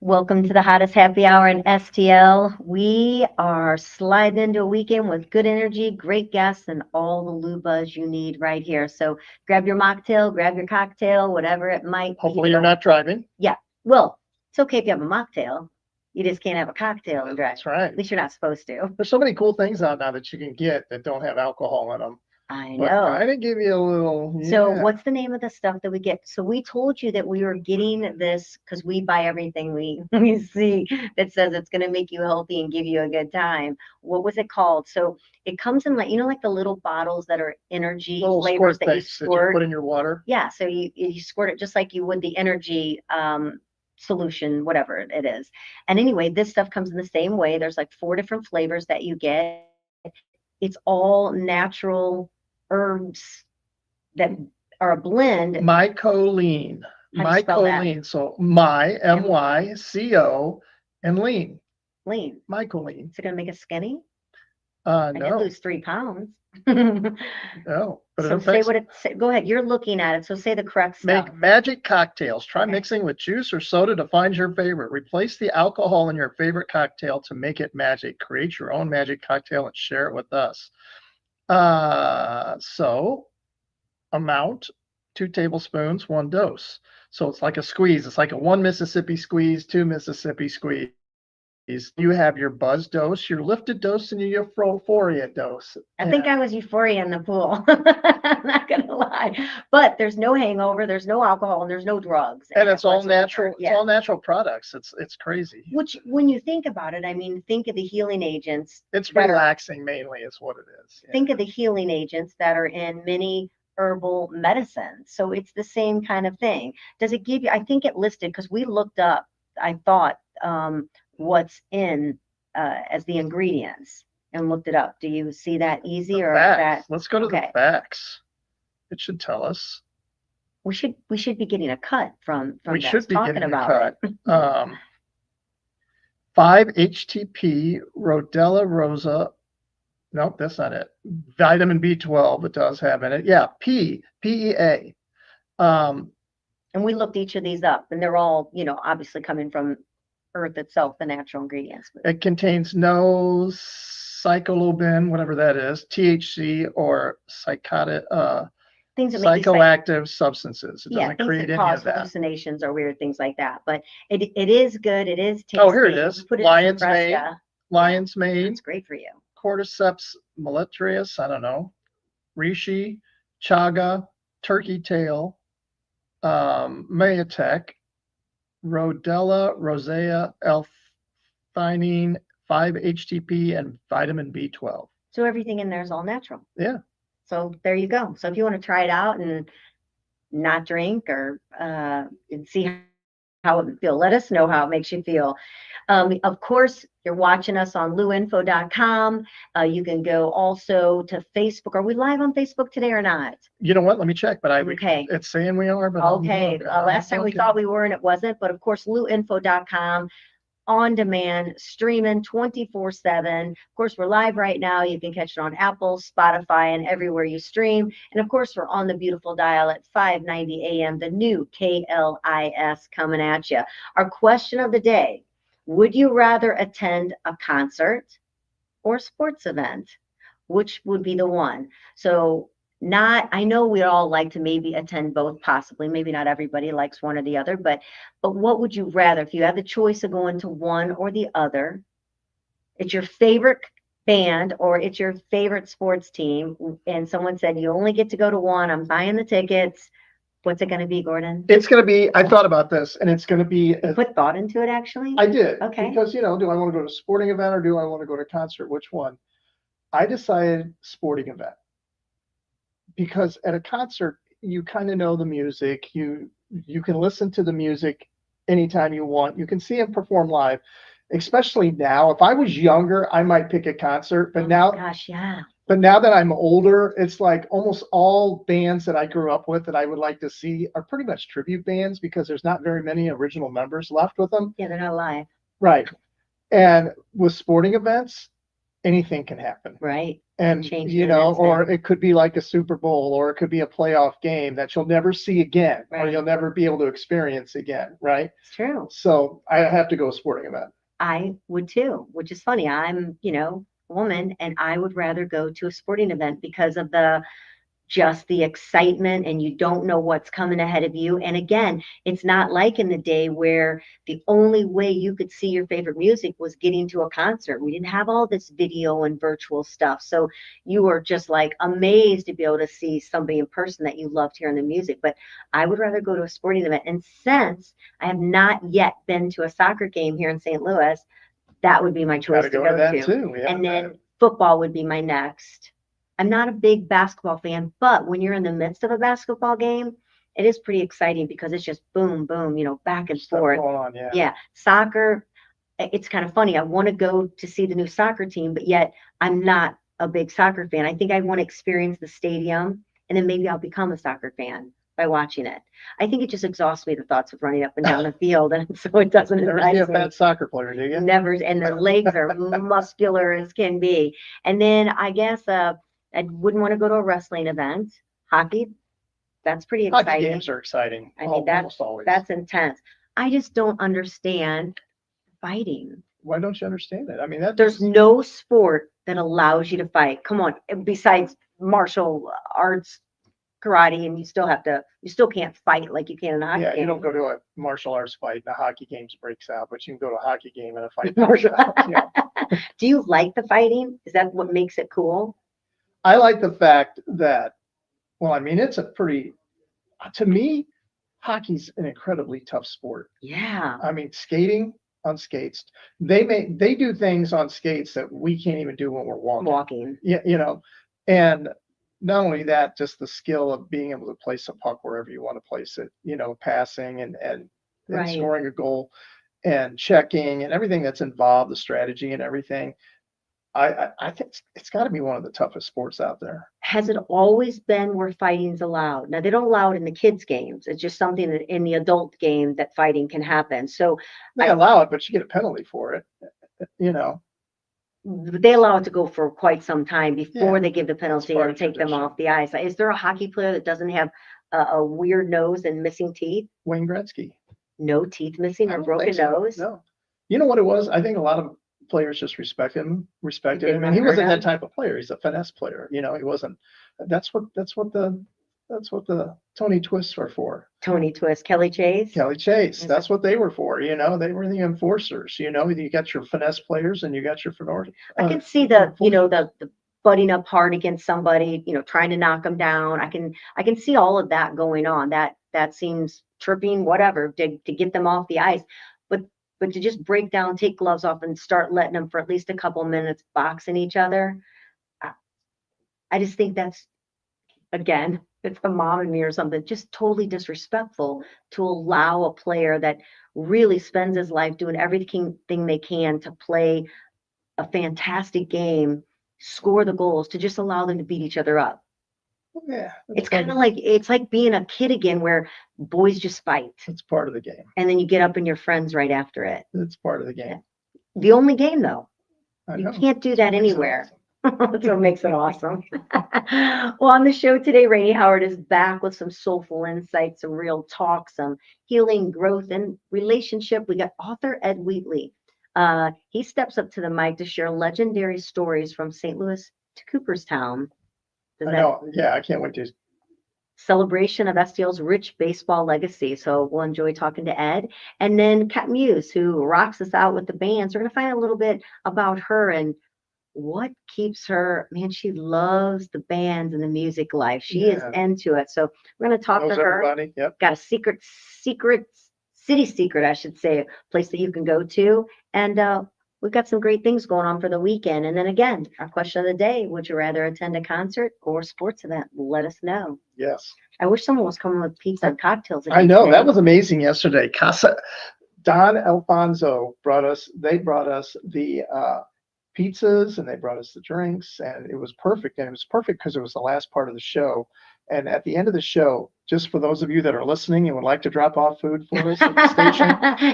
Welcome to the hottest happy hour in STL. We are sliding into a weekend with good energy, great guests, and all the lubas you need right here. So grab your mocktail, grab your cocktail, whatever it might be. Hopefully you're not driving. Yeah. Well, it's okay if you have a mocktail. You just can't have a cocktail and drive. That's right. At least you're not supposed to. There's so many cool things out now that you can get that don't have alcohol in them. I But know. trying to give you a little. So Yeah. what's the name of the stuff that we get? So we told you that we were getting this because we buy everything we see that says it's going to make you healthy and give you a good time. What was it called? So it comes in like, like the little bottles that are energy little flavors squirt that you things that you squirt. put in your water. Yeah, so you squirt it just like you would the energy solution, whatever it is. And anyway, this stuff comes in the same way. There's like 4 different flavors that you get. It's all natural herbs that are a blend. Mycoline. How do you spell that? Mycoline. So MYCO and lean. Lean. Mycoline. Is it going to make us skinny? I did No, lose 3 pounds. no. But So it say affects. what it go ahead. You're looking at it. So say the correct stuff. Make magic cocktails. Try Okay. mixing with juice or soda to find your favorite. Replace the alcohol in your favorite cocktail to make it magic. Create your own magic cocktail and share it with us. So amount 2 tablespoons, 1 dose. So it's like a squeeze. It's like a 1 Mississippi squeeze, 2 Mississippi squeeze. You have your buzz dose, your lifted dose, and your euphoria dose. I think I was euphoria in the pool. I'm not gonna lie, but there's no hangover, there's no alcohol, and there's no drugs. And it's all whatsoever. natural. Yeah. It's all natural products. It's crazy. Which, when you think about it, I mean, think of the healing agents. It's that are- relaxing mainly, is what it is. Yeah. Think of the healing agents that are in many herbal medicines. So it's the same kind of thing. Does it give you? I think it listed because we looked up. I thought what's in as the ingredients and looked it up. Do you see that easy or is that? Facts. Let's go to okay. the facts. It should tell us. We should be getting a cut from We this, should be talking getting a about cut. it. 5-HTP, Rhodella rosa. Nope, that's not it. Vitamin B12, it does have in it. Yeah, PEA. And we looked each of these up, and they're all, obviously coming from Earth itself, the natural ingredients. It contains no psycholobin, whatever that is, THC, or Things that make you psychoactive substances. It doesn't things create that any cause of that. hallucinations or weird things like that. But it is good. It is tasty. Oh, here it is. Put it Lion's in mane. Nebraska. Lion's mane. It's great for you. Cordyceps mellitus, I don't know. Reishi, chaga, turkey tail, Mayatech, Rhodella rosea, L-theanine, 5-HTP, and vitamin B12. So everything in there is all natural. Yeah. So there you go. So if you want to try it out and not drink or and see how it would feel, let us know how it makes you feel. Of course, you're watching us on luinfo.com. You can go also to Facebook. Are we live on Facebook today or not? You know what? Let me check, but Okay. It's saying we are, but okay. Last time we thought we were and it wasn't, but of course, luinfo.com. On demand, streaming 24/7. Of course, we're live right now. You can catch it on Apple, Spotify, and everywhere you stream. And of course, we're on the beautiful dial at 590 AM, the new KLIS coming at you. Our question of the day: would you rather attend a concert or a sports event? Which would be the one? So I know we all like to maybe attend both, possibly. Maybe not everybody likes one or the other, but what would you rather? If you had the choice of going to one or the other, it's your favorite band or it's your favorite sports team, and someone said you only get to go to one, I'm buying the tickets. What's it going to be, Gordon? It's going to be, I thought about this, and it's going to be. You put thought into it, actually? I did. Okay. Because, do I want to go to a sporting event or do I want to go to a concert? Which one? I decided sporting event. Because at a concert, you kind of know the music. You can listen to the music anytime you want. You can see them perform live, especially now. If I was younger, I might pick a concert. But now, gosh, yeah. But now that I'm older, it's like almost all bands that I grew up with that I would like to see are pretty much tribute bands because there's not very many original members left with them. Yeah, they're not live. Right. And with sporting events, anything can happen. Right. And, Change you in an know, or instant. it could be like a Super Bowl, or it could be a playoff game that you'll never see again, or Right. you'll never be able to experience again, right? It's true. So I have to go sporting event. I would too, which is funny. I'm, a woman, and I would rather go to a sporting event because of just the excitement, and you don't know what's coming ahead of you. And again, it's not like in the day where the only way you could see your favorite music was getting to a concert. We didn't have all this video and virtual stuff. So you were just like amazed to be able to see somebody in person that you loved hearing the music. But I would rather go to a sporting event. And since I have not yet been to a soccer game here in St. Louis, that would be my choice Gotta to go go to that to. too. Yeah. And then football would be my next. I'm not a big basketball fan, but when you're in the midst of a basketball game, it is pretty exciting because it's just boom, boom, back and Stuff forth. going on, yeah. Yeah. Soccer, it's kind of funny. I want to go to see the new soccer team, but yet I'm not a big soccer fan. I think I want to experience the stadium, and then maybe I'll become a soccer fan by watching it. I think it just exhausts me, the thoughts of running up and down the field, and so it doesn't Never see a excite me. fat soccer player, do you? Never, and their legs are muscular as can be. And then I guess I wouldn't want to go to a wrestling event. Hockey, that's pretty Hockey exciting. games are exciting. I mean, Almost always. that's intense. I just don't understand fighting. Why don't you understand it? I mean, There's no sport that allows you to fight. Come on, besides martial arts, karate, and you still can't fight like you can in a hockey yeah, game. you don't go to a martial arts fight and a hockey game breaks out, but you can go to a hockey game and a fight breaks out. Yeah. Do you like the fighting? Is that what makes it cool? I like the fact that, well, I mean, it's to me, hockey's an incredibly tough sport. Yeah. I mean, skating on skates, they do things on skates that we can't even do when we're walking. Yeah, and not only that, just the skill of being able to place a puck wherever you want to place it, passing and Right. scoring a goal and checking and everything that's involved, the strategy and everything. I think it's got to be one of the toughest sports out there. Has it always been where fighting's allowed? Now, they don't allow it in the kids' games. It's just something that in the adult game that fighting can happen. So They allow it, but you get a penalty for it. They allow it to go for quite some time before Yeah, they give the penalty part and of take them tradition. off the ice. Is there a hockey player that doesn't have a weird nose and missing teeth? Wayne Gretzky. No teeth missing I or don't broken think so. nose? No. You know what it was? I think a lot of players just respected him. And he wasn't that type of player. He's a finesse player. He wasn't. That's what the Tony Twists were for. Tony Twist, Kelly Chase. Kelly Chase. That's what they were for. They were the enforcers. You got your finesse players and you got your finesse. I can see the butting up hard against somebody, trying to knock them down. I can see all of that going on. That seems tripping, whatever, to get them off the ice. But to just break down, take gloves off, and start letting them for at least a couple minutes boxing each other, I just think that's, again, it's the mom in me or something, just totally disrespectful to allow a player that really spends his life doing everything they can to play a fantastic game, score the goals, to just allow them to beat each other up. Yeah. It's kind of like, it's like being a kid again, where boys just fight. It's part of the game. And then you get up and you're friends right after it. It's part of the game. The only game, though. I You know. can't do that anywhere. That's what makes it awesome. Well, on the show today, Rainie Howard is back with some soulful insights, some real talk, some healing, growth, and relationship. We got author Ed Wheatley. He steps up to the mic to share legendary stories from St. Louis to Cooperstown. I know. Yeah, I can't wait to. Celebration of STL's rich baseball legacy. So we'll enjoy talking to Ed. And then Cat Mues, who rocks us out with the bands. We're going to find out a little bit about her and what keeps her. Man, she loves the bands and the music life. She is into it. So we're going to talk to her. Everybody. Yep. Got a city secret, I should say, a place that you can go to. And we've got some great things going on for the weekend. And then again, our question of the day: would you rather attend a concert or a sports event? Let us know. Yes. I wish someone was coming with pizza and cocktails. I know. That was amazing yesterday. Don Alfonso brought us the pizzas and they brought us the drinks, and it was perfect. And it was perfect because it was the last part of the show. And at the end of the show, just for those of you that are listening and would like to drop off food for us at the station,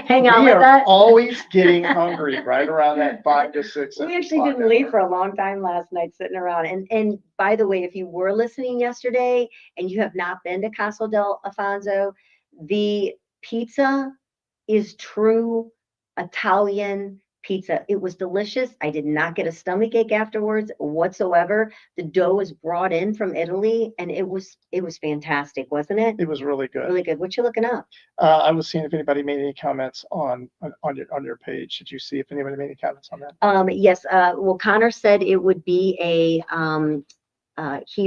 hang on we with are us. always getting hungry right around that 5 to 6. We actually didn't leave for a long time last night sitting around. And by the way, if you were listening yesterday and you have not been to Castle del Afonso, the pizza is true Italian pizza. It was delicious. I did not get a stomachache afterwards whatsoever. The dough was brought in from Italy and it was fantastic, wasn't it? It was really good. Really good. What you looking up? I was seeing if anybody made any comments on your page. Did you see if anybody made any comments on that? Yes. Well, Connor said it would be he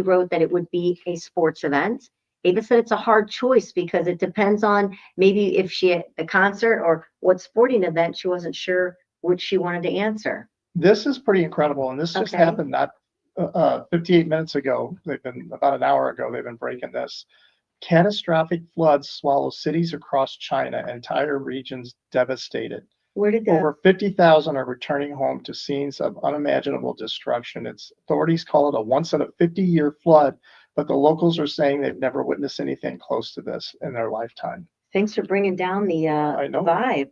wrote that it would be a sports event. Ava said it's a hard choice because it depends on maybe if she at the concert or what sporting event. She wasn't sure which she wanted to answer. This is pretty incredible, and this just Okay. happened not 58 minutes ago. They've been about an hour ago. They've been breaking this. Catastrophic floods swallow cities across China, entire regions devastated. Where did the Over 50,000 are returning home to scenes of unimaginable destruction. Authorities call it a once in a 50-year flood, but the locals are saying they've never witnessed anything close to this in their lifetime. Thanks for bringing down the I know. vibe.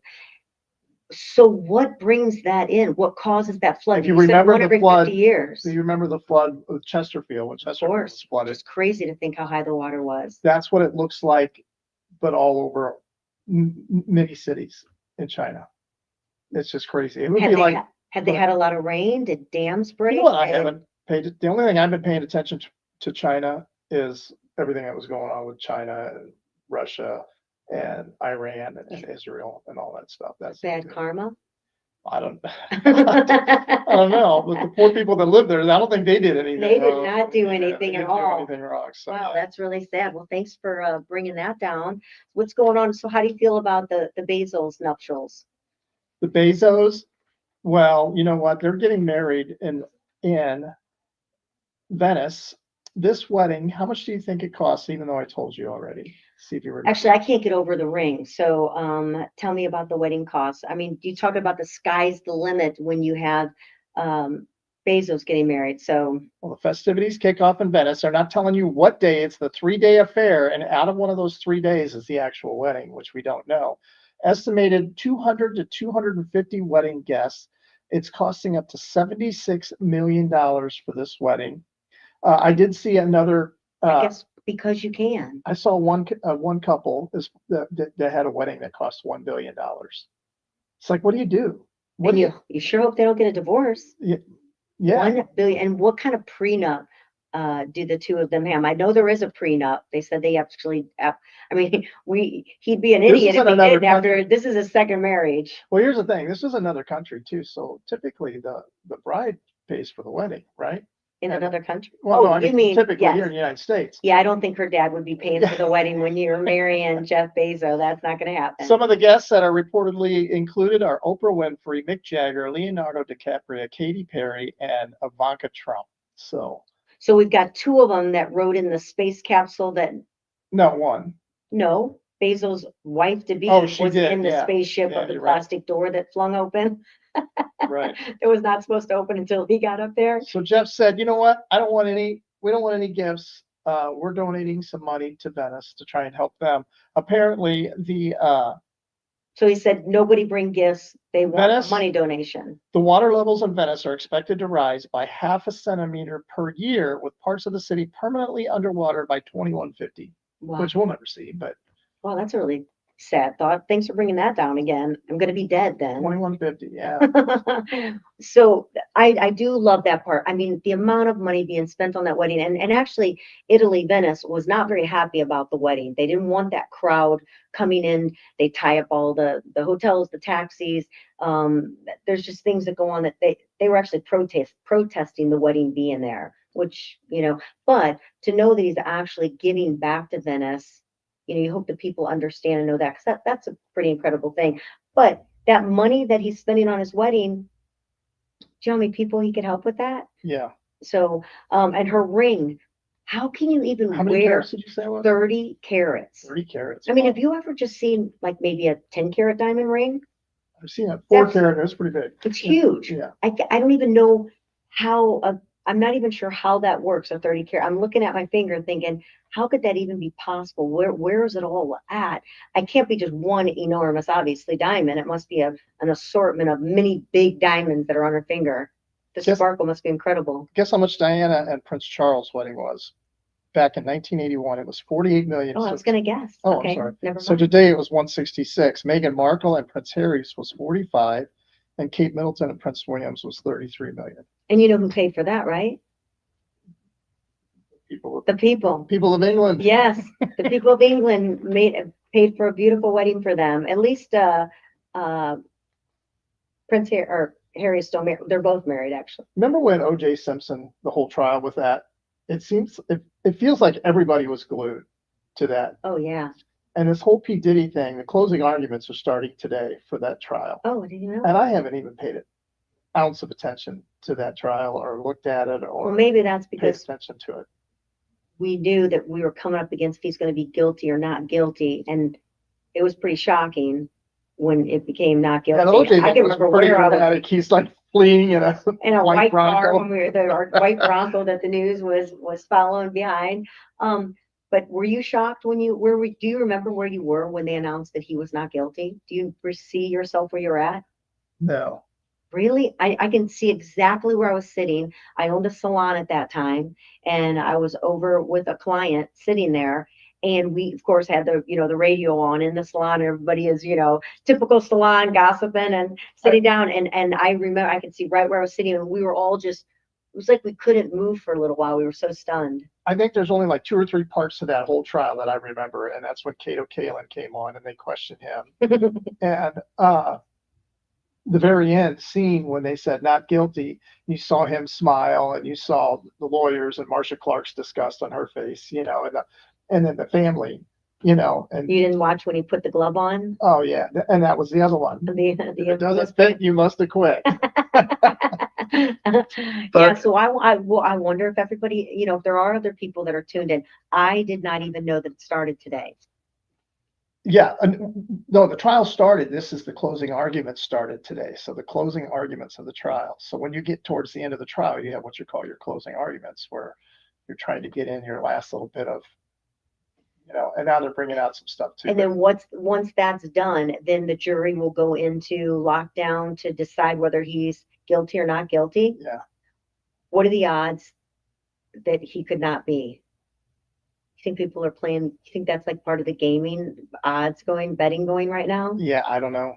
So what brings that in? What causes that flood? If you said remember one the every flood, 50 years. Do you remember the flood of Chesterfield when Of Chesterfield was course. flooded? It's crazy to think how high the water was. That's what it looks like, but all over many cities in China. It's just crazy. It would be like, Had they had a lot of rain? Did dams break? you know what, I haven't paid, the only thing I've been paying attention to China is everything that was going on with China and Russia and Iran and Israel and all that stuff. That's Bad karma. I don't know, but the poor people that live there, I don't think they did anything They did wrong. not do Yeah, anything they at didn't do all. anything wrong. So, Wow, that's really sad. Well, thanks for bringing that down. What's going on? So how do you feel about the Bezos nuptials? the Bezos, well, you know what? They're getting married in Venice. This wedding, how much do you think it costs? Even though I told you already. See if you remember. Actually, I can't get over the ring. So tell me about the wedding costs. I mean, you talk about the sky's the limit when you have Bezos getting married. So Well, the festivities kick off in Venice. They're not telling you what day. It's the 3-day affair, and out of one of those 3 days is the actual wedding, which we don't know. Estimated 200 to 250 wedding guests. It's costing up to $76 million for this wedding. I did see another. I guess because you can. I saw one couple that had a wedding that cost $1 billion. It's like, what do you do? What do You sure hope they don't get a divorce. Yeah. 1 billion. And what kind of prenup do the two of them have? I know there is a prenup. They said they actually. I mean, he'd be an idiot if he didn't after. This is his second marriage. Well, here's the thing. This is another country too. So typically the bride pays for the wedding, right? In another country? Well, no, I you mean typically yes. here in the United States. Yeah, I don't think her dad would be paying for the wedding when you're marrying Jeff Bezos. That's not going to happen. Some of the guests that are reportedly included are Oprah Winfrey, Mick Jagger, Leonardo DiCaprio, Katy Perry, and Ivanka Trump. So we've got two of them that rode in the space capsule that. No, one. No, Bezos' wife to be was in the yeah. spaceship of the plastic door that flung open. Right. It was not supposed to open until he got up there. So Jeff said, you know what? We don't want any gifts. We're donating some money to Venice to try and help them. Apparently So he said, nobody bring gifts. They want Venice, a money donation. The water levels in Venice are expected to rise by 0.5 centimeter per year, with parts of the city permanently underwater by 2150, Wow. which we'll never see, but. Wow, that's a really sad thought. Thanks for bringing that down again. I'm going to be dead then. 2150, yeah. So I do love that part. I mean, the amount of money being spent on that wedding, and actually Italy, Venice was not very happy about the wedding. They didn't want that crowd coming in. They tie up all the hotels, the taxis. There's just things that go on that they were actually protesting the wedding being there, which, but to know that he's actually giving back to Venice, you hope that people understand and know that, because that's a pretty incredible thing. But that money that he's spending on his wedding, do you know how many people he could help with that? Yeah. So, and her ring, how can you even How many wear carats did you say it was? 30 carats? 30 carats. I mean, have you ever just seen like maybe a 10-carat diamond ring? I've seen a 4 carat. That's pretty big. It's huge. Yeah. I don't even know how I'm not even sure how that works, a 30 carat. I'm looking at my finger thinking, how could that even be possible? Where is it all at? I can't be just one enormous, obviously, diamond. It must be an assortment of many big diamonds that are on her finger. The sparkle must be incredible. Guess how much Diana and Prince Charles' wedding was? Back in 1981, it was 48 million. Oh, I was going to guess. Oh, okay, I'm sorry. Never So mind. today it was 166. Meghan Markle and Prince Harry's was 45, and Kate Middleton and Prince William's was 33 million. And you know who paid for that, right? The people. People of England. Yes, the people of England paid for a beautiful wedding for them. At least Prince Harry is still married. They're both married, actually. Remember when O.J. Simpson, the whole trial with that? It feels like everybody was glued to that. Oh yeah. And this whole P. Diddy thing, the closing arguments are starting today for that trial. Oh, did you know? And I haven't even paid an ounce of attention to that trial or looked at it or well, maybe that's paid because attention to it. we knew that we were coming up against if he's going to be guilty or not guilty, and it was pretty shocking when it became not guilty. And O.J. I can remember where I was He's like fleeing in a white car Bronco. when we were our white Bronco that the news was following behind. But were you shocked when do you remember where you were when they announced that he was not guilty? Do you see yourself where you're at? No. Really? I can see exactly where I was sitting. I owned a salon at that time, and I was over with a client sitting there. And we, of course, had the radio on in the salon. And everybody is, typical salon gossiping and sitting down. And I remember I could see right where I was sitting, and we were all just, it was like we couldn't move for a little while. We were so stunned. I think there's only like 2 or 3 parts to that whole trial that I remember. And that's when Kato Kalin came on and they questioned him. And the very end scene when they said not guilty, you saw him smile and you saw the lawyers and Marcia Clark's disgust on her face, and then the family, and You didn't watch when he put the glove on? oh yeah, and that was the other one. If it doesn't fit, you must have quit. Yeah, so I wonder if everybody, if there are other people that are tuned in. I did not even know that it started today. Yeah, no, the trial started. This is the closing arguments started today. So the closing arguments of the trial. So when you get towards the end of the trial, you have what you call your closing arguments, where you're trying to get in your last little bit of, and now they're bringing out some stuff too. And then once that's done, then the jury will go into lockdown to decide whether he's guilty or not guilty. Yeah. What are the odds that he could not be? You think people are playing? You think that's like part of the gaming betting going right now? Yeah, I don't know.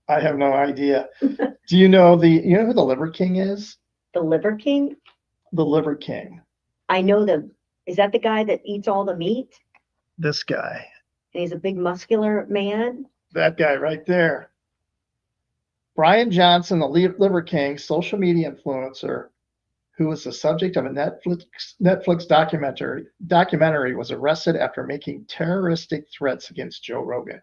I have no idea. Do you know who the Liver King is? The Liver King? The Liver King. I know is that the guy that eats all the meat? This guy. And he's a big muscular man? That guy right there. Brian Johnson, the Liver King, social media influencer, who was the subject of a Netflix documentary, was arrested after making terroristic threats against Joe Rogan.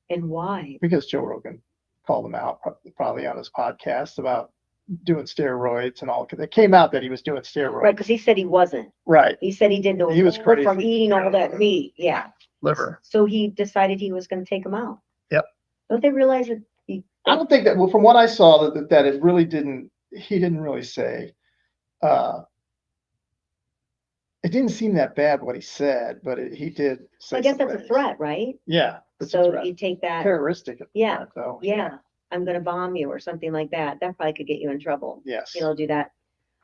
And why? Because Joe Rogan called him out probably on his podcast about doing steroids and all. Because it came out that he was doing steroids. Right, because he said he wasn't. Right. He said he didn't know He was crazy from eating all that meat. Yeah. Liver. So he decided he was going to take him out. Yep. Don't they realize that? I don't think that. Well, from what I saw, that it really didn't. He didn't really say. It didn't seem that bad what he said, but he did say. I guess that's a threat, right? Yeah. So you take that. Terroristic. Yeah. Threat, though. Yeah. I'm going to bomb you or something like that. That probably could get you in trouble. Yes. Do that.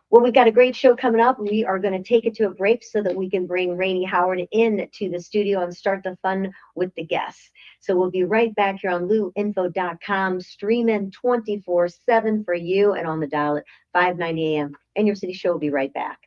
Well, we've got a great show coming up. We are going to take it to a break so that we can bring Rainie Howard in to the studio and start the fun with the guests. So we'll be right back here on luinfo.com, streaming 24/7 for you and on the dial at 5:90 a.m. And your city show will be right back.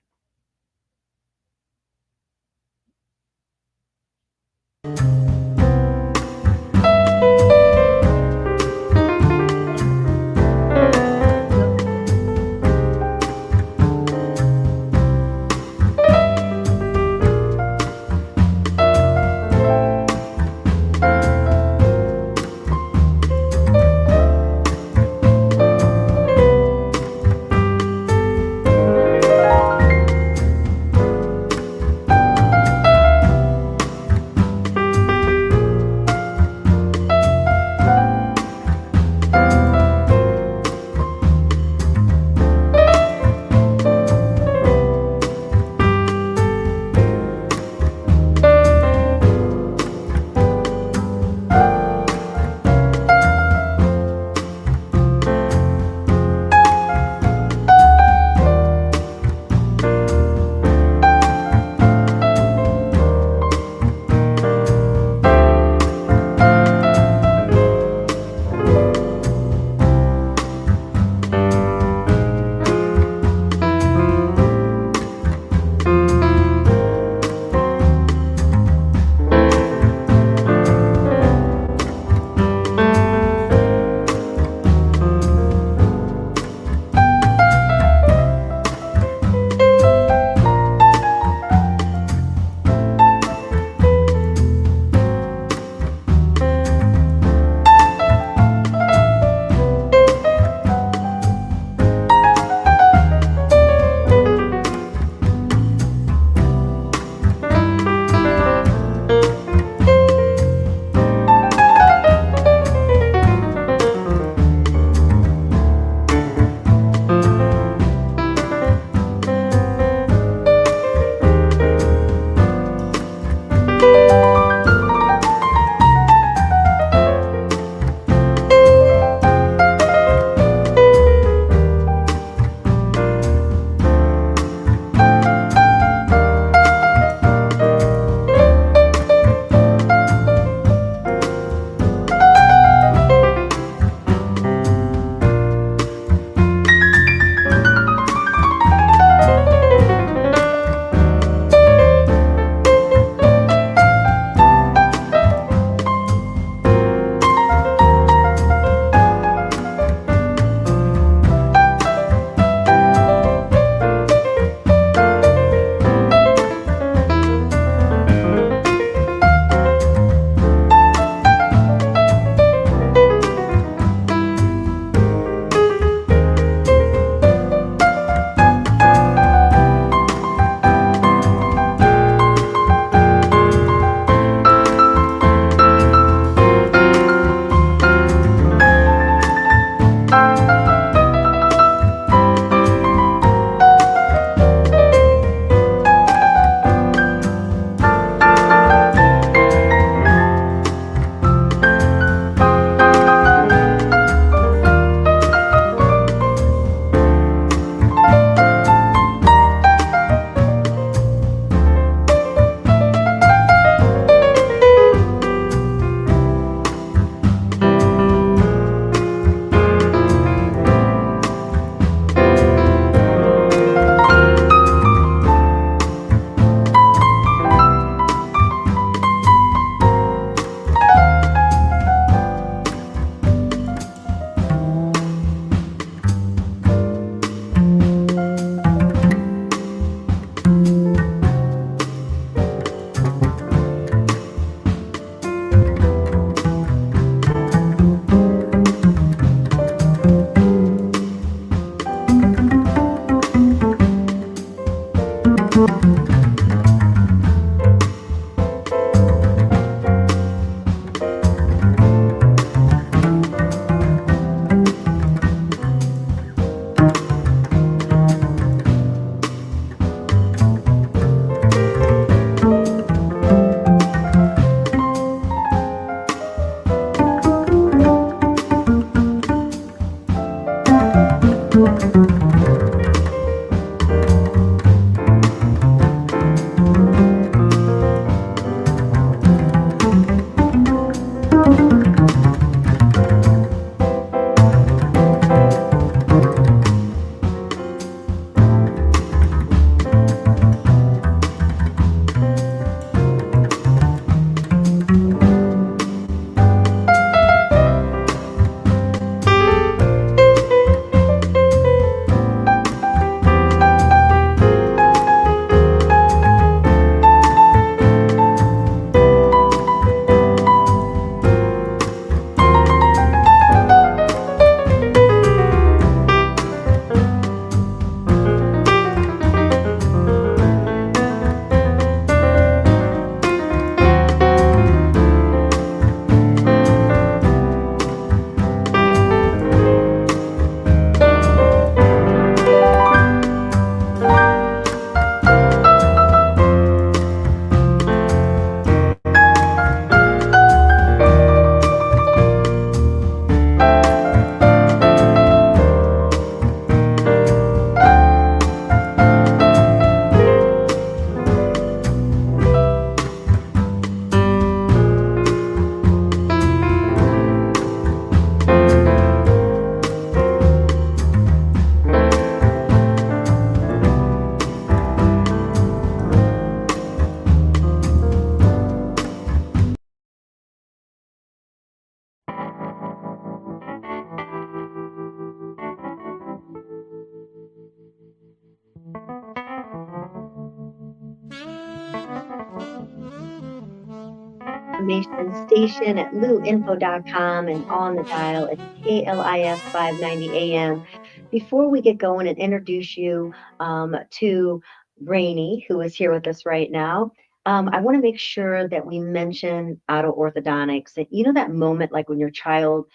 information station at luinfo.com, and on the dial it's KLIS 590 AM. Before we get going and introduce you to Rainie, who is here with us right now, I want to make sure that we mention auto orthodontics. And you know that moment like when your child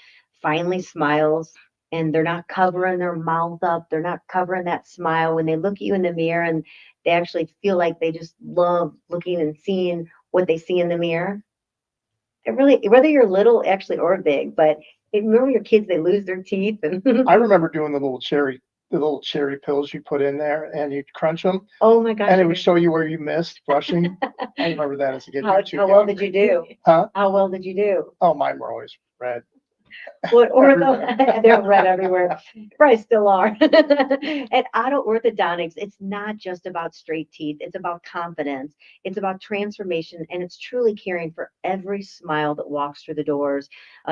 finally smiles and they're not covering their mouth up, they're not covering that smile when they look at you in the mirror and they actually feel like they just love looking and seeing what they see in the mirror. It really, whether you're little actually or big, but remember your kids, they lose their teeth and I remember doing the little cherry pills you put in there and you'd crunch them oh my gosh. and it would show you where you missed brushing. I remember that as a kid. How well did you do? Huh? How well did you do? Oh, mine were always red. What ortho? They're red everywhere. Probably still are. At Auto Orthodontics, it's not just about straight teeth. It's about confidence. It's about transformation, and it's truly caring for every smile that walks through the doors.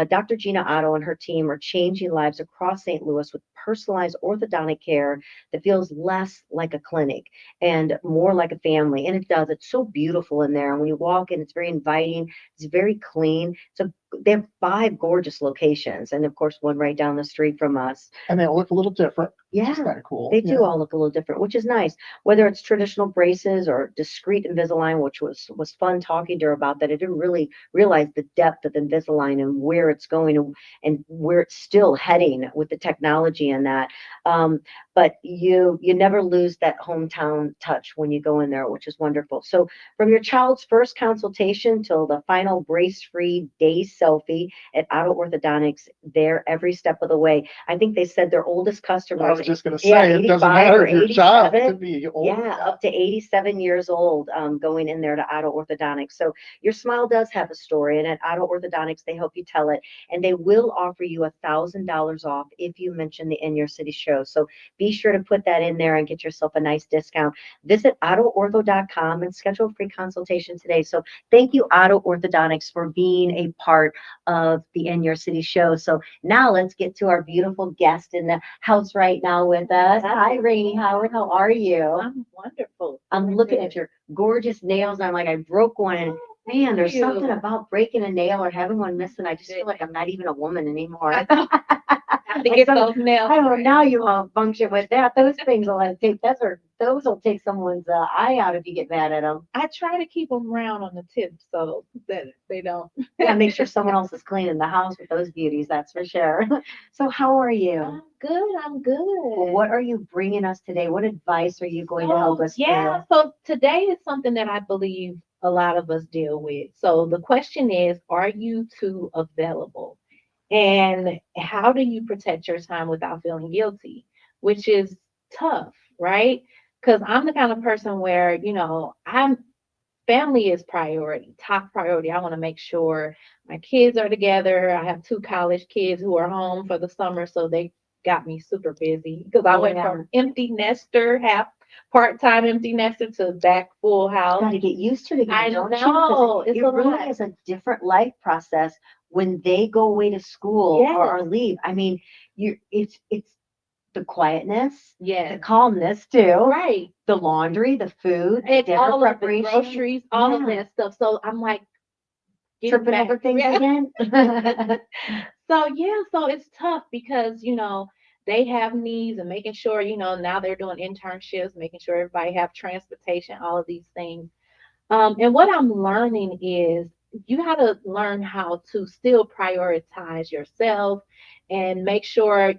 Dr. Gina Otto and her team are changing lives across St. Louis with personalized orthodontic care that feels less like a clinic and more like a family. And it does. It's so beautiful in there. And when you walk in, it's very inviting. It's very clean. They have 5 gorgeous locations, and of course, one right down the street from us. And they look a little different. Yeah, It's kind of cool. they do all look a little different, which is nice. Whether it's traditional braces or discrete Invisalign, which was fun talking to her about that. I didn't really realize the depth of Invisalign and where it's going and where it's still heading with the technology and that. But you never lose that hometown touch when you go in there, which is wonderful. So from your child's first consultation till the final brace-free day selfie at Auto Orthodontics, there every step of the way. I think they said their oldest I customers, was just going to yeah, say, it doesn't 85 matter or if your child 87. could be old. Yeah, up to 87 years old, going in there to Auto Orthodontics. So your smile does have a story, and at Auto Orthodontics, they help you tell it, and they will offer you $1,000 off if you mention the In Your City show. So be sure to put that in there and get yourself a nice discount. Visit AutoOrtho.com and schedule a free consultation today. So thank you, Auto Orthodontics, for being a part of the In Your City show. So now let's get to our beautiful guest in the house right now with us. Hi, Rainie Howard. How are you? I'm wonderful. I'm looking at your gorgeous nails. And I'm like, I broke one. And man, there's something about breaking a nail or having one missing. I just feel like I'm not even a woman anymore. To get those nails. I don't know. Now you won't function with that. Those things will take. Those will take someone's eye out if you get mad at them. I try to keep them round on the tips so that they don't. Yeah, make sure someone else is cleaning the house with those beauties. That's for sure. So how are you? I'm good. I'm good. Well, what are you bringing us today? What advice are you going to help us Yeah. through? So today is something that I believe a lot of us deal with. So the question is, are you too available? And how do you protect your time without feeling guilty? Which is tough, right? Because I'm the kind of person where, I'm family is priority, top priority. I want to make sure my kids are together. I have 2 college kids who are home for the summer, so they got me super busy because I went from empty nester, half part-time empty nester to back full house. Got to get used to it again, I don't know, you? it's It a really lot. is a different life process when they go away to school or Yes. leave. I mean, it's the quietness, the Yes, calmness too, right. the laundry, the food, And dinner all of the preparation, groceries, all of Yeah. that stuff. So I'm like, getting tripping back. over things Yeah. again. So it's tough because they have needs and making sure now they're doing internships, making sure everybody have transportation, all of these things. And what I'm learning is you got to learn how to still prioritize yourself and make sure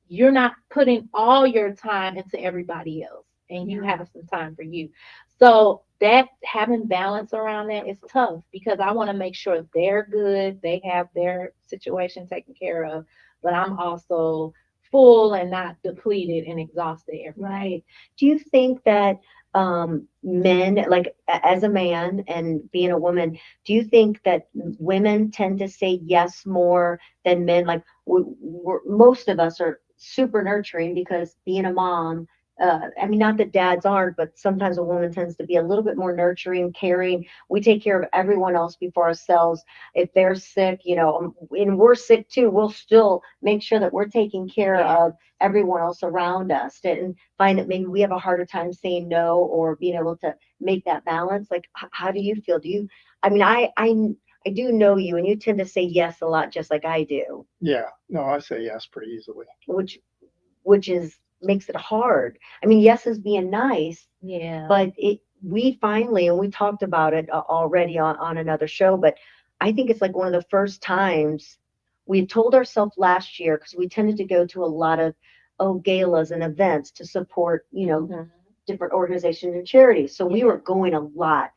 you're not putting all your time into everybody else and you Yeah. have some time for you. So that having balance around that is tough because I want to make sure they're good, they have their situation taken care of, but I'm also full and not depleted and exhausted every day. Right. Do you think that men, like as a man and being a woman, do you think that women tend to say yes more than men? Like most of us are super nurturing because being a mom, I mean, not that dads aren't, but sometimes a woman tends to be a little bit more nurturing, caring. We take care of everyone else before ourselves. If they're sick, and we're sick too, we'll still make sure that we're taking care Yeah. of everyone else around us and find that maybe we have a harder time saying no or being able to make that balance. Like, how do you feel? I mean, I do know you, and you tend to say yes a lot, just like I do, Yeah, no, I say yes pretty easily. which is makes it hard. I mean, yes is being nice, Yeah. but we finally, and we talked about it already on another show, but I think it's like one of the first times we had told ourselves last year, because we tended to go to a lot of galas and events to support, Mhm. different organizations and charities. So we Yeah. were going a lot.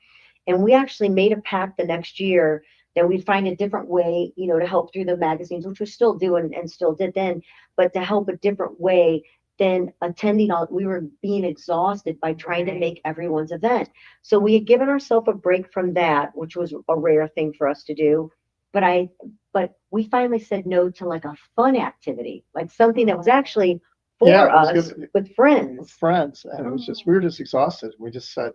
And we actually made a pact the next year that we'd find a different way, to help through the magazines, which we still do and still did then, but to help a different way than attending all. We were being exhausted by trying to Right. make everyone's event. So we had given ourselves a break from that, which was a rare thing for us to do. But we finally said no to like a fun activity, like something that was actually for Yeah, it was us good. with friends. Friends, and it was just, we were just exhausted. We just said,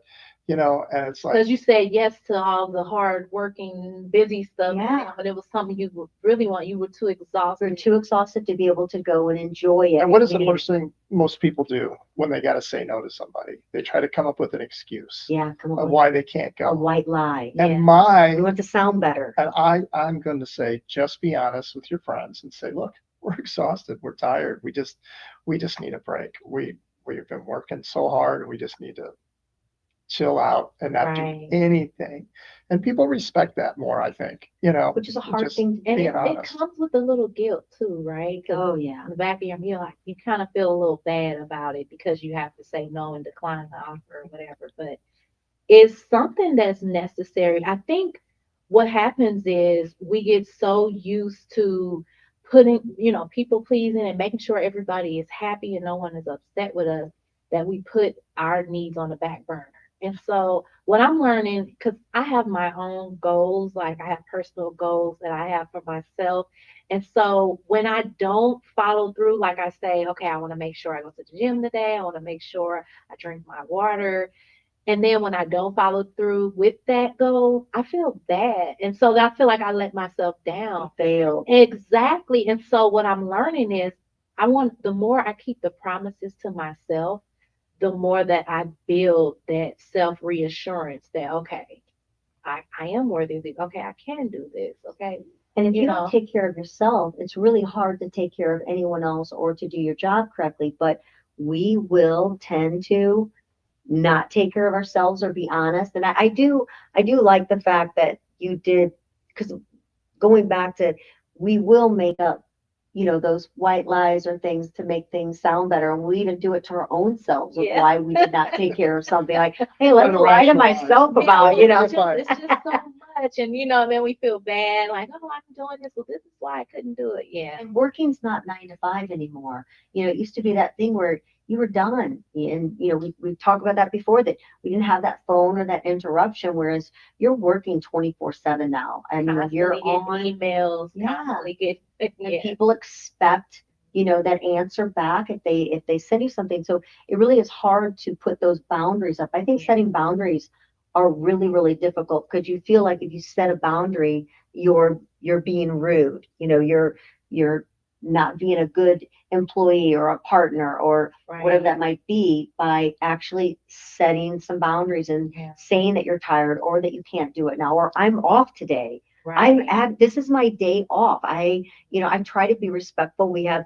and it's like, Because you said yes to all the hard working, busy stuff, Yeah. but it was something you would really want. You were too We exhausted. were too exhausted to be able to go and enjoy it. and what is the We- first thing most people do when they got to say no to somebody? They try to come up with an excuse Yeah, come of on. why they can't A go. white lie. And Yeah. We want to sound better. I'm going to say, just be honest with your friends and say, look, we're exhausted, we're tired, we just need a break. We've been working so hard, we just need to chill out and not Right. do anything. And people respect that more, I think, Which is a hard just thing to And do. being it honest. comes with a little guilt too, right? 'Cause Oh yeah. in the back of your head, like you kind of feel a little bad about it because you have to say no and decline the offer or whatever. But it's something that's necessary. I think what happens is we get so used to putting, people pleasing and making sure everybody is happy and no one is upset with us that we put our needs on the back burner. And so what I'm learning, because I have my own goals, like I have personal goals that I have for myself. And so when I don't follow through, like I say, okay, I want to make sure I go to the gym today. I want to make sure I drink my water. And then when I don't follow through with that goal, I feel bad. And so I feel like I let myself down. Fail. Exactly. And so what I'm learning is the more I keep the promises to myself, the more that I build that self reassurance that, okay, I am worthy of it. Okay, I can do this. Okay. And if you You don't know. take care of yourself, it's really hard to take care of anyone else or to do your job correctly. But we will tend to not take care of ourselves or be honest. And I do like the fact that you did, because going back to, we will make up, those white lies or things to make things sound better. And we even do it to our own selves of Yeah. why we did not take care of something. Like, hey, let's Trying to lie to rationalize. myself about, It's just so much. And, then we feel bad, like, oh, I'm doing this. Well, this is why I couldn't do it. Yeah. And working's not 9 to 5 anymore. It used to be that thing where you were done. And, we talked about that before, that we didn't have that phone or that interruption, whereas you're working 24/7 now. And you're Constantly getting on emails, Yeah. constantly get, and yeah. people expect, that answer back if they send you something. So it really is hard to put those boundaries up. I think Yeah. setting boundaries are really, really difficult, because you feel like if you set a boundary, you're being rude. You're not being a good employee or a partner or whatever that might be, by actually setting some boundaries and Yeah. saying that you're tired or that you can't do it now, or I'm off today. Right. This is my day off. I try to be respectful. We have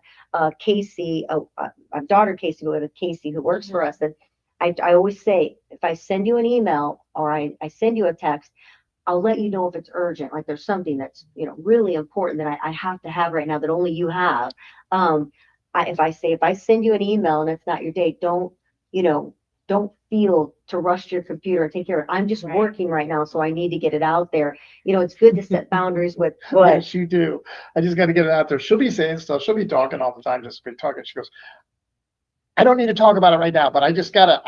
Casey, a daughter Casey, we have Casey who works for us. And I always say, if I send you an email or I send you a text, I'll let you know if it's urgent. Like there's something that's, really important that I have to have right now that only you have. If I send you an email and it's not your day, don't feel to rush to your computer and take care of it. I'm just Right. working right now, so I need to get it out there. It's good to set boundaries with what. Yes, you do. I just got to get it out there. She'll be saying stuff. She'll be talking all the time, just be talking. She goes, I don't need to talk about it right now, but I just gotta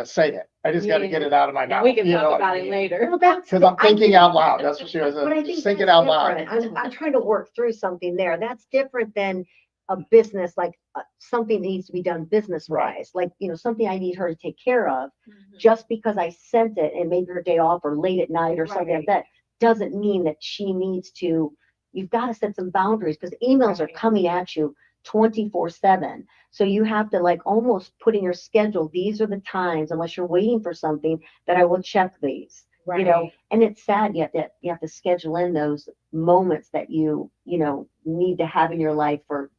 say it. I just gotta get it out of my mouth. We can You know talk what I about it mean? later. Well, that's Because I'm I thinking think- out loud. That's what she was. But I think Just thinking that's out loud. different. I'm trying to work through something there. That's different than a business, like something that needs to be done business wise, like something I need her to take care of. Just because I sent it and maybe her day off or late at night or something like that doesn't mean that she needs to. You've got to set some boundaries, because emails are Right. coming at you 24/7. So you have to like almost put in your schedule, these are the times, unless you're waiting for something, that I will check these. you know, Right. and it's sad you have to schedule in those moments that you know, need to have in your life for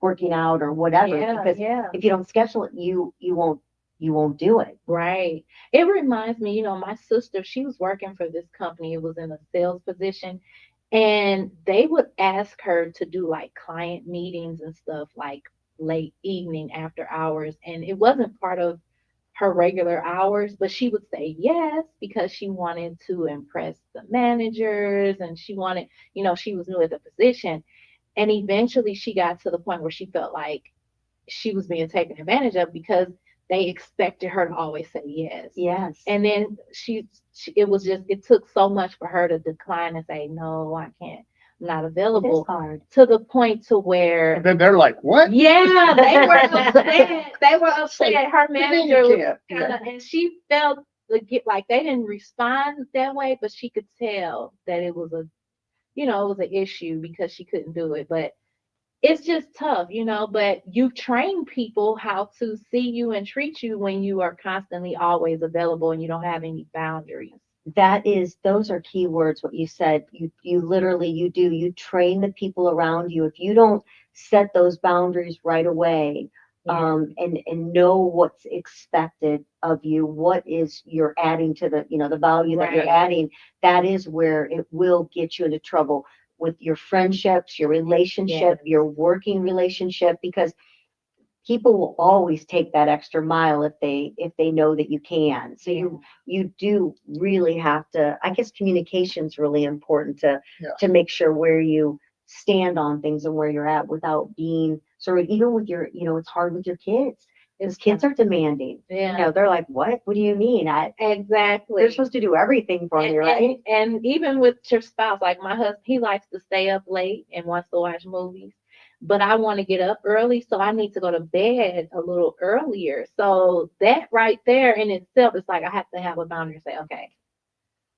working out or whatever, Yeah, because yeah. if you don't schedule it, you won't do it. Right. It reminds me, my sister, she was working for this company. It was in a sales position. And they would ask her to do like client meetings and stuff like late evening after hours. And it wasn't part of her regular hours, but she would say yes because she wanted to impress the managers and she wanted, she was new at the position. And eventually she got to the point where she felt like she was being taken advantage of because they expected her to always say yes. Yes. And then it was just, it took so much for her to decline and say, no, I can't, I'm not It is available, hard. to the point to And where, then they're like, what? yeah, they were upset. They were upset. Her What do you mean manager you was can't? kind of, and she felt like they didn't respond that way, but she could tell that it was it was an issue because she couldn't do it. But it's just tough, but you train people how to see you and treat you when you are constantly always available and you don't have any boundaries. Those are key words, what you said. You literally, you train the people around you. If you don't set those boundaries right away, Yeah. and know what's expected of you, what is you're adding to the value that you're Right. adding, that is where it will get you into trouble with your friendships, your relationship, Yes. your working relationship, because people will always take that extra mile if they know that you can. So Yeah. you do really have to, I guess communication is really important Yeah. to make sure where you stand on things and where you're at without being sort of, even with your, it's hard with your kids. Because kids are demanding. Yeah. They're like, what do you mean? Exactly. They're supposed to do everything for me, right? And even with your spouse, like my husband, he likes to stay up late and wants to watch movies. But I want to get up early, so I need to go to bed a little earlier. So that right there in itself is like I have to have a boundary and say, okay,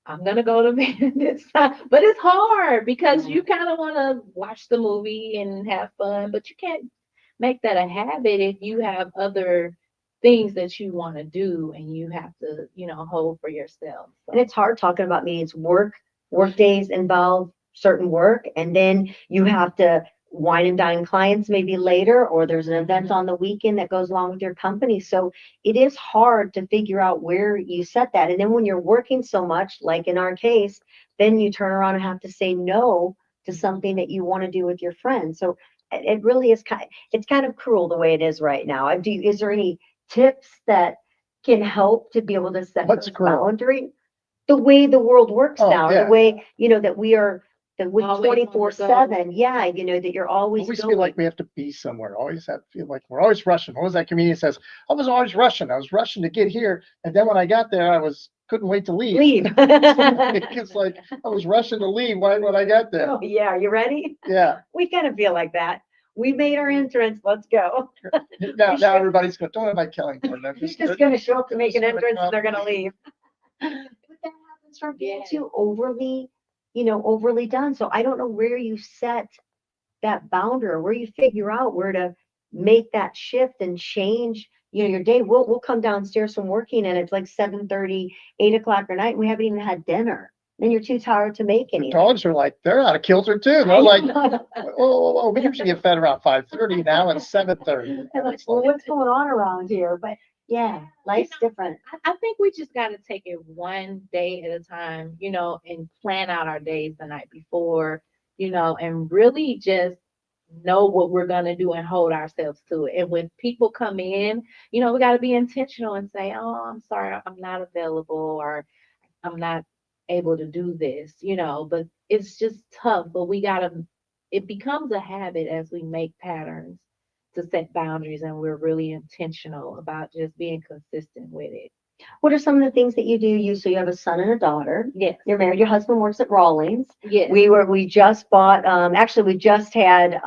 I'm gonna go to bed this time. But it's hard because Yeah. you kind of want to watch the movie and have fun, but you can't make that a habit if you have other things that you want to do and you have to, hold for yourself. And it's hard talking about meetings. Work days involve certain work, and then you have to wine and dine clients maybe later, or there's an event on the weekend that goes along with your company. So it is hard to figure out where you set that. And then when you're working so much, like in our case, then you turn around and have to say no to something that you want to do with your friends. So it really is it's kind of cruel the way it is right now. Is there any tips that can help to be able to set What's those cruel? boundaries? The way the world works Oh, now, yeah. the way, that we are, that with Always on the go. 24/7, yeah, that you're always Always feel going. like we have to be somewhere. Always feel like we're always rushing. What was that comedian says? I was always rushing. I was rushing to get here. And then when I got there, couldn't wait to leave. Leave. It's like I was rushing to leave right when I got there. Oh, yeah, are you ready? Yeah. We kind of feel like that. We made our entrance, let's go. Now everybody's going, don't invite Kelly. They're He's just gonna show up to make an just gonna entrance come and they're gonna up. leave. But that happens from being Yeah. too overly done. So I don't know where you set that boundary, where you figure out where to make that shift and change, your day. We'll come downstairs from working and it's like 7:30, 8 o'clock at night, and we haven't even had dinner. Then you're too tired to make The anything. dogs are like, they're out of kilter too. They're like, oh, we usually get fed around 5:30. Now it's 7:30. They're like, well, what's going on around here? But yeah, life's different. I think we just got to take it one day at a time, and plan out our days the night before, and really just know what we're going to do and hold ourselves to it. And when people come in, we got to be intentional and say, oh, I'm sorry, I'm not available, or I'm not able to do this, but it's just tough. But it becomes a habit as we make patterns to set boundaries and we're really intentional about just being consistent with it. What are some of the things that you do? So you have a son and a daughter. Yes. You're married. Your husband works at Rawlings. Yes. We just bought, actually, we just had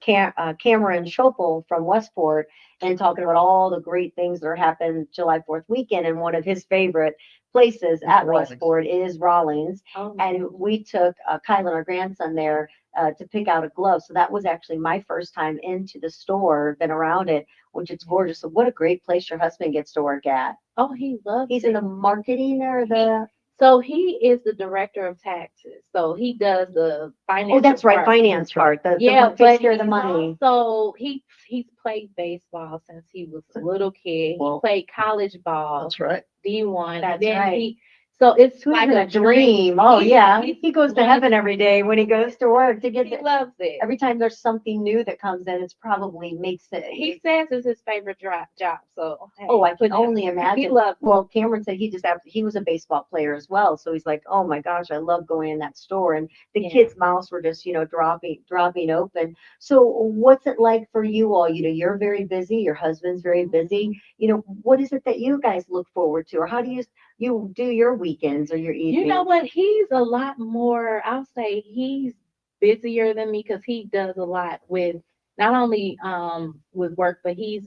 Cameron Schopel from Westport and talking about all the great things that are happening July 4th weekend. And one of his favorite places at Rawlings. Westport is Rawlings. Oh, And we took Kylan, our grandson, there to pick out a glove. So that was actually my first time into the store, been around it, which it's gorgeous. So what a great place your husband gets to work at. oh, he loves He's it. in the marketing or the So he is the director of taxes. So he does the financial Oh, that's right, part. finance part, the Yeah, one takes but care of the he's money. also he's played baseball since he was a little kid. He Well, played college ball, That's right. D1. That's and then right. so it's Who like doesn't a dream? Oh, He- yeah. he- He goes to heaven every day when he goes to work to get He the, loves it. every time there's something new that comes in, it's probably makes He it. says it's his favorite job. So hey, Oh, I can put it- only He imagine. loves it. Well, Cameron said he was a baseball player as well. So he's like, oh my gosh, I love going in that store. And the Yeah. kids' mouths were just, dropping open. So what's it like for you all? You're very busy, your husband's very busy. What is it that you guys look forward to? Or how do you do your weekends or your evenings? You know what? He's a lot more, I'll say he's busier than me because he does a lot with not only with work, but he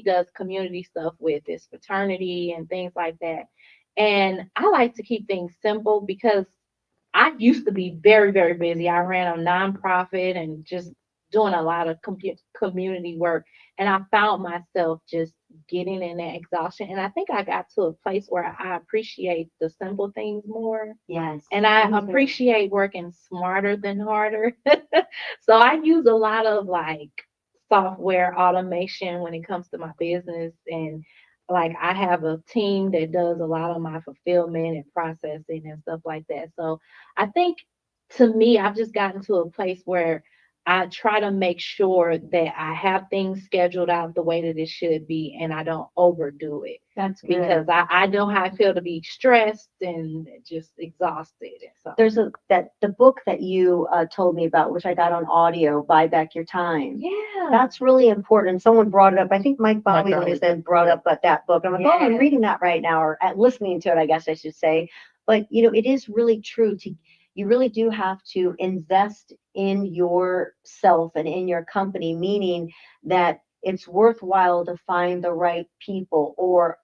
does community stuff with his fraternity and things like that. And I like to keep things simple because I used to be very, very busy. I ran a nonprofit and just doing a lot of community work. And I found myself just getting in that exhaustion. And I think I got to a place where I appreciate the simple things more. Yes. And I Mhm. appreciate working smarter than harder. So I use a lot of like software automation when it comes to my business. And like I have a team that does a lot of my fulfillment and processing and stuff like that. So I think to me, I've just gotten to a place where I try to make sure that I have things scheduled out the way that it should be and I don't overdo it That's good. because I know how I feel to be stressed and just exhausted. And so There's the book that you told me about, which I got on audio, Buy Back Your Time. yeah, That's really important. Someone brought it up. I think Mike Bobby Bobby said brought up that book. I'm like, oh, I'm Yeah. reading that right now, or listening to it, I guess I should say. But it is really true. You really do have to invest in yourself and in your company, meaning that it's worthwhile to find the right people or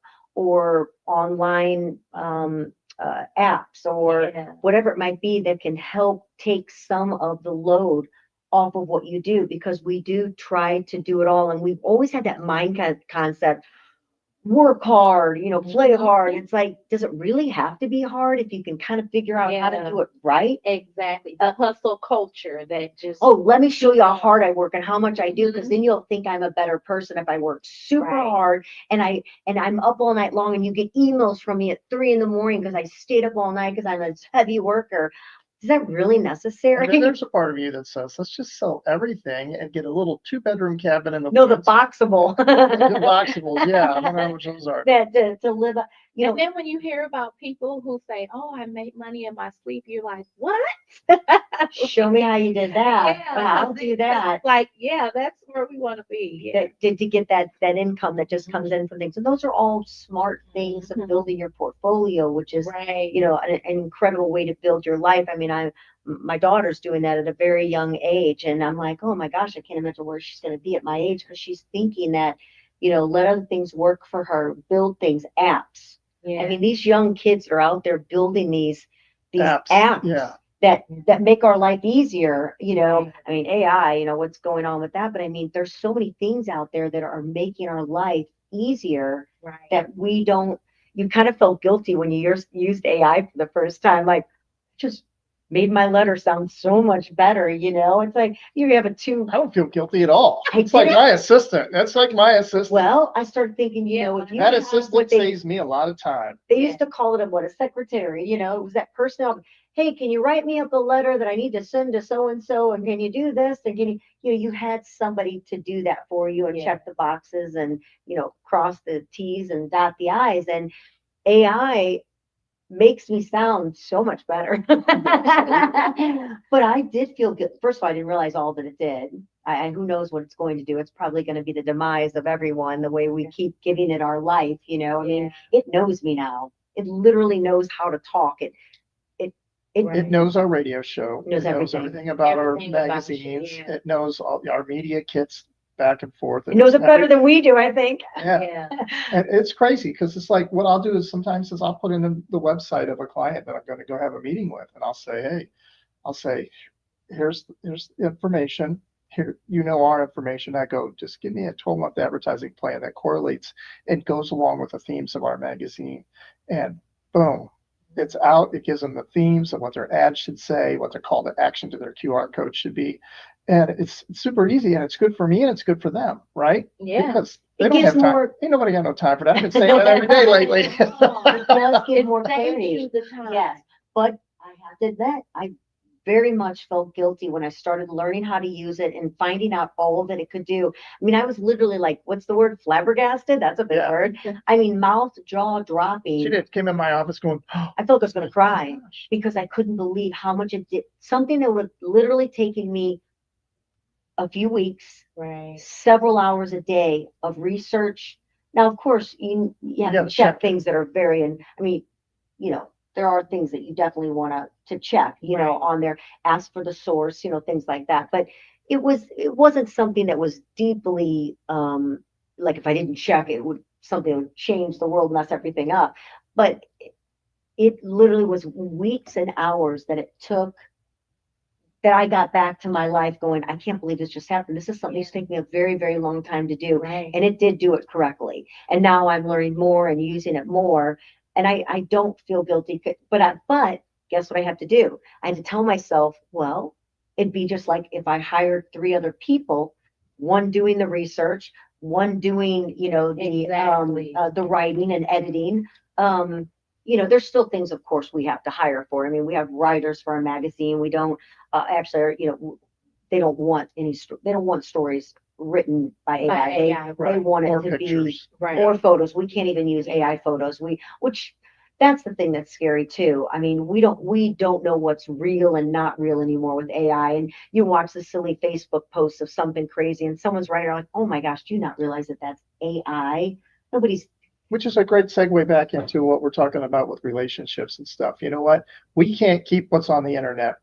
online apps or yeah. whatever it might be that can help take some of the load off of what you do, because we do try to do it all, and we've always had that concept, work hard, play Mhm. hard. It's like, does it really have to be hard if you can kind of figure out how to Yeah. do it right? Exactly. The hustle culture that just Oh, let me show you how hard I work and how much I do, because Mhm. then you'll think I'm a better person if I work super Right. hard and I'm up all night long and you get emails from me at 3 in the morning because I stayed up all night because I'm a heavy worker. Is that really necessary? And then there's a part of you that says, let's just sell everything and get a little 2-bedroom cabin in the No, the woods. boxable. The boxables, yeah. I don't know how much those are. That to live, and then when you hear about people who say, "Oh, I make money in my sleep," you're like, "What?" show me how you did that. Yeah, I'll do that. Like, yeah, that's where we want to be. Yeah. To get that income that just comes in from things. And those are all smart things of Mhm. building your portfolio, which is Right. an incredible way to build your life. I mean, my daughter's doing that at a very young age, and I'm like, oh my gosh, I can't imagine where she's going to be at my age, because she's thinking that, let other things work for her, build things, apps. Yeah. I mean, these young kids are out there building these apps Yeah. that make our life easier. Right. I mean, AI, what's going on with that, but I mean, there's so many things out there that are making our life easier Right. that we don't. You kind of felt guilty when you used AI for the first time, like, just made my letter sound so much better. It's like you have a two. I don't feel guilty at all. I It's like did. my assistant. That's like my assistant. Well, I started thinking, Yeah. if you That have assistant what they saves me a lot of time. used to call it a secretary, it was that person. Hey, can you write me up a letter that I need to send to so and so, and can you do this, and can you had somebody to do that for you and Yeah. check the boxes and cross the T's and dot the I's, and AI makes me sound so much better. But I did feel good. First of all, I didn't realize all that it did. Who knows what it's going to do? It's probably going to be the demise of everyone, the way we keep giving it our life. I mean, it knows me now. It literally knows how to talk. It knows our radio show. Knows It knows everything. everything about Everything our about magazines. you, yeah. It knows all our media kits back and forth. It knows it better than we do, I think. Yeah. Yeah. And it's crazy because it's like what I'll do is sometimes I'll put in the website of a client that I'm going to go have a meeting with, and I'll say, hey, here's the information. Here, our information. I go, just give me a 12-month advertising plan that correlates and goes along with the themes of our magazine. And boom, It's out. It gives them the themes of what their ad should say, what their call to action to their QR code should be. And it's super easy, and it's good for me and it's good for them, right? Yeah. Because they It don't gives have time. more- Ain't nobody got no time for that. I've been saying that every day lately. It does give more Thank clarity. you, the time. Yes, but I have to admit, I very much felt guilty when I started learning how to use it and finding out all that it could do. I mean, I was literally like, what's the word? Flabbergasted? That's a big Yeah. word. I mean, mouth, jaw dropping. She came in my office going, oh, I felt I was going to cry gosh. because I couldn't believe how much it did. Something that would have literally taken me a few weeks, Right. several hours a day of research. Now, of course, you have gotta to check check. things that are very, and I mean, there are things that you definitely want to check, Right. on there, ask for the source, things like that. But it wasn't something that was deeply, like if I didn't check, it would something that would change the world, mess everything up. But it literally was weeks and hours that it took that I got back to my life going, I can't believe this just happened. This is something that's taking me a very, very long time to do. Right. And it did do it correctly. And now I'm learning more and using it more. And I don't feel guilty, but guess what I have to do? I had to tell myself, well, it'd be just like if I hired 3 other people, one doing the research, one doing, Exactly. the writing and editing. There's still things, of course, we have to hire for. I mean, we have writers for our magazine. We don't actually, they don't want they don't want stories written by AI. By They, AI, they right. want it Or to be pictures. Right. or photos. We can't even use AI photos. Which that's the thing that's scary too. I mean, we don't know what's real and not real anymore with AI. And you watch the silly Facebook posts of something crazy, and someone's writing like, "Oh my gosh, do you not realize that that's AI?" Nobody's. Which is a great segue back into what we're talking about with relationships and stuff. You know what? We can't keep what's on the internet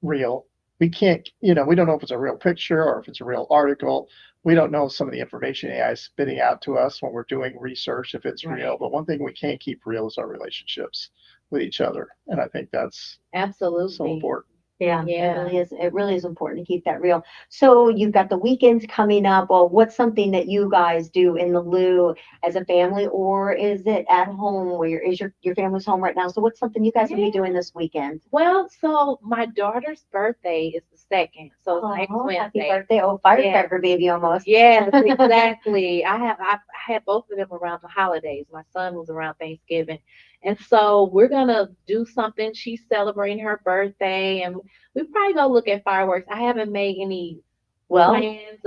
real. We can't, we don't know if it's a real picture or if it's a real article. We don't know some of the information AI is spitting out to us when we're doing research, if it's real. Right. But one thing we can't keep real is our relationships with each other. And I think that's Absolutely. so important. Yeah, Yeah. It really is important to keep that real. So you've got the weekends coming up. Well, what's something that you guys do in the Lou as a family, or is it at home where is your family's home right now? So what's something you guys will be doing this weekend? Well, so my daughter's birthday is the 2nd, so it's next Oh, happy Wednesday. birthday. Oh, firecracker baby almost. Yes, exactly. I had both of them around the holidays. My son was around Thanksgiving. And so we're gonna do something. She's celebrating her birthday, and we probably go look at fireworks. I haven't made any Well, plans.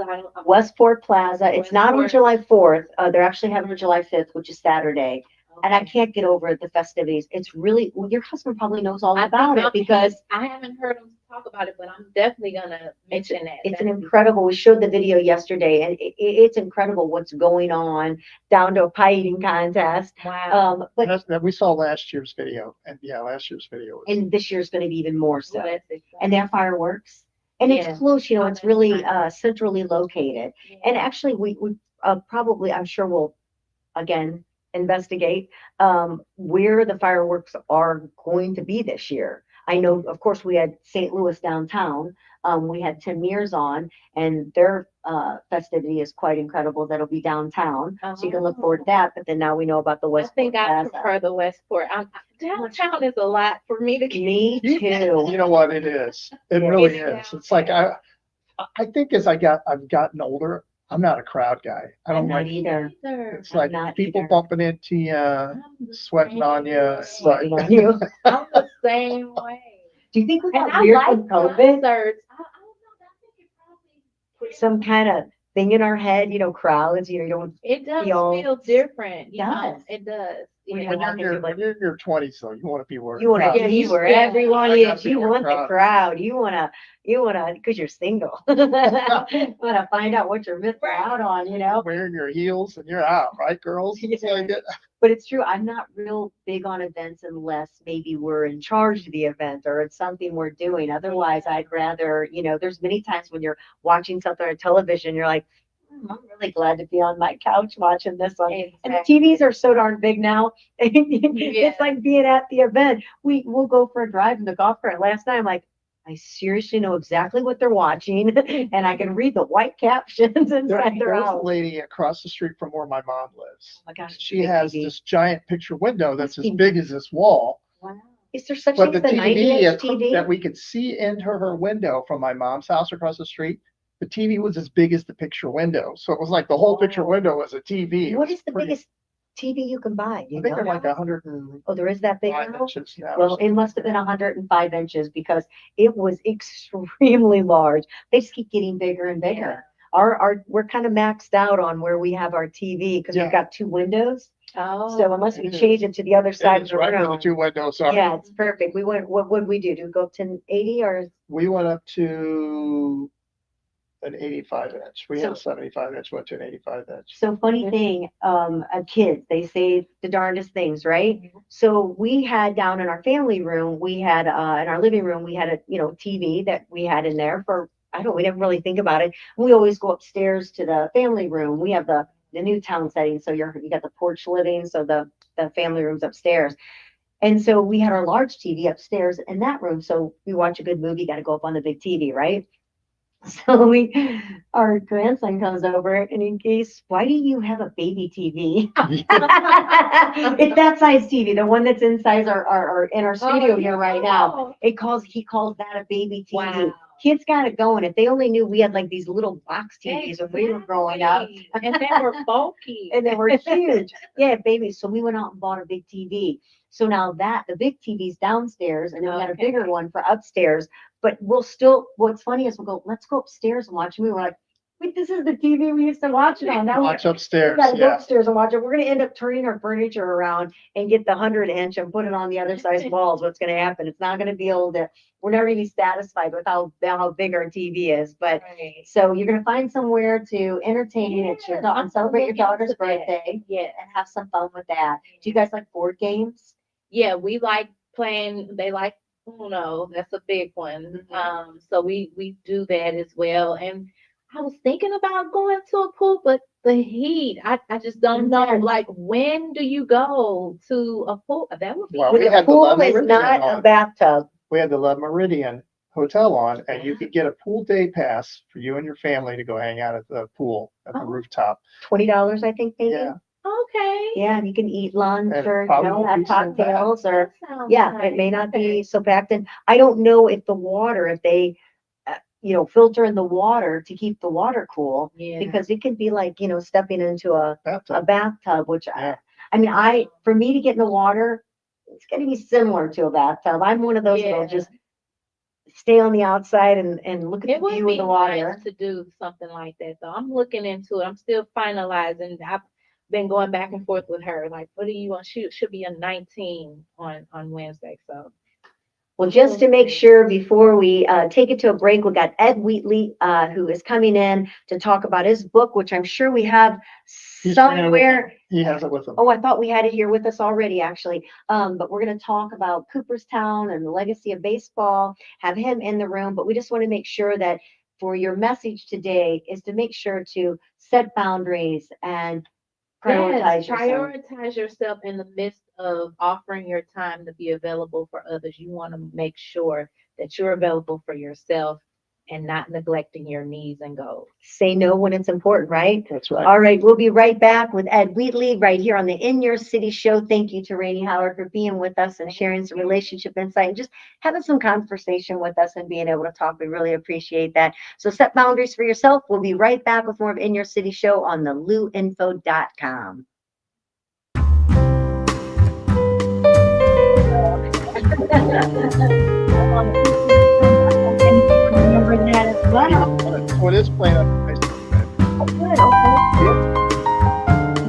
Westport Plaza. It's not on Westport. July 4th. They're actually having it July 5th, which is Saturday. And I can't get over the festivities. It's really, well, your husband probably knows all about it because I haven't heard him talk about it, but I'm definitely gonna mention that. it's an incredible, we showed the video yesterday, and it's incredible what's going on, down to a pie eating contest. Wow. But That we saw last year's video. And yeah, last year's video was and this year's going to be even more so. That's exciting. And they have fireworks. And Yeah. it's close, Oh, it's that's really nice. centrally located. And actually, we probably, I'm sure we'll, again, investigate where the fireworks are going to be this year. I know, of course, we had St. Louis downtown. We had Tim Mears on, and their festivity is quite incredible. That'll be downtown, so you can look forward to that. But then now we know about the I Westport think I Plaza. prefer the Westport. Downtown is a lot for me to Me You too. know what it is? It Yeah. really It's is. It's like I think as I've gotten older, I'm not a crowd guy. I don't not like either. it's I'm like not people either. bumping into you, sweating on you. It's like Sweating on you. I'm the same way. Do you think we And got I weird like from COVID? concerts. I don't know. I think it probably Put some kind of thing in our head, crowds, you don't. it does Feel- feel different. You know, does. it does. When Yeah. you're when you're in your 20s though, you want to be where You want to Yeah, be you- where yeah. everyone I is. gotta be You where want the crowd is. crowd. You wanna, because you're single. Wanna find out what you're missing out on, wearing your heels and you're out, right, girls? It's Yeah. like But it's true. I'm not real big on events unless maybe we're in charge of the event or it's something we're doing. Otherwise, I'd rather, there's many times when you're watching something on television, you're like, I'm really glad to be on my couch watching this one. And the Exactly. TVs are so darn big now. It's like being at the event. We'll go for a drive in the golf cart. Last night, I'm like, I seriously know exactly what they're watching, and I can read the white captions inside their There's a house. lady across the street from where my mom lives. Oh my gosh, She big has TV. this giant picture window that's as Big. big as this wall. Wow. Is there such But thing the as a TV 90-inch that TV? we could see into her window from my mom's house across the street, the TV was as big as the picture window. So it was like the whole picture window was a TV. It What was is the pretty- biggest TV you can buy? Do I you think they're know? like 105 Oh, there is that big now? inches now. Well, it must have been 105 inches because it was extremely large. They just keep getting bigger and bigger. We're kind of maxed out on where we have our TV because Yeah. we've got 2 windows. Oh, So unless we it is. change it to the other side of It's the right where the room. 2 windows are. Yeah, it's perfect. We went, what would we do? Do we go up to 80 or? We went up to an 85 inch. We had a So- 75 inch, went to an 85 inch. So funny thing, kids, they say the darndest things, right? So we had down in our family room, we had, in our living room, we had a, TV that we had in there for, we didn't really think about it. We always go upstairs to the family room. We have the Newtown setting. So you got the porch living. So the family room's upstairs. And so we had our large TV upstairs in that room. So we watch a good movie, got to go up on the big TV, right? So our grandson comes over and he goes, "Why do you have a baby TV?" It's that size TV, the one that's inside our in our studio here right now. He calls that a baby TV. Wow. Kids got it going. If they only knew we had like these little box TVs when we were growing up. And they were bulky. And they were huge. Yeah, babies. So we went out and bought a big TV. So now the big TV's downstairs and then we got a Okay. bigger one for upstairs. But what's funny is we'll go, let's go upstairs and watch a movie. We're like, wait, this is the TV we used to watch it on. Now Watch we upstairs. gotta go Yeah. upstairs and watch it. We're gonna end up turning our furniture around and get the 100-inch and put it on the other side's walls. What's gonna happen? It's not gonna be able to, we're never gonna be satisfied with how big our TV is. But Right. so you're gonna find somewhere to entertain and celebrate your daughter's birthday Yeah. and have some fun with that. Do you guys like board games? Yeah, we like playing, they like Uno, that's a big one. So we do that as well. And I was thinking about going to a pool, but the heat, I just don't know. Yes. Like, when do you go to a pool? That would be Well, we The had the pool Love is Meridian not a on. bathtub. We had the Love Meridian Hotel on, and you could get a pool day pass for you and your family to go hang out at the pool at the Oh. rooftop. $20, I think, maybe. Yeah. Okay. Yeah, and you can eat lunch And or probably won't have be so bad. cocktails or. That sounds Yeah, it may nice. not Okay. be so packed in. I don't know if the water, if they, filter in the water to keep the water cool, Yeah. because it could be like, stepping into a Bathtub. bathtub, which Yeah. for me to get in the water, it's gonna be similar to a bathtub. I'm one of those that'll Yeah. just stay on the outside and look at It the would view be of the water. nice to do something like that, though. I'm looking into it. I'm still finalizing. I've been going back and forth with her. Like, what do you want? She should be a 19 on Wednesday. So Well, just to make sure before we take it to a break, we got Ed Wheatley, who is coming in to talk about his book, which I'm sure we have He's bringing it with somewhere. He has it with him. Oh, I thought we had it here with us already, actually. But we're going to talk about Cooperstown and the legacy of baseball, have him in the room. But we just want to make sure that for your message today is to make sure to set boundaries and prioritize yourself. prioritize yourself in the midst of offering your time to be available for others. You want to make sure that you're available for yourself and not neglecting your needs and goals. Say no when it's important, right? That's right. All right, we'll be right back with Ed Wheatley right here on the In Your City show. Thank you to Rainie Howard for being with us and sharing some relationship insight and just having some conversation with us and being able to talk. We really appreciate that. So set boundaries for yourself. We'll be right back with more of In Your City show on the luinfo.com. Remember that as well. So it is playing on the Facebook. Oh, good, okay.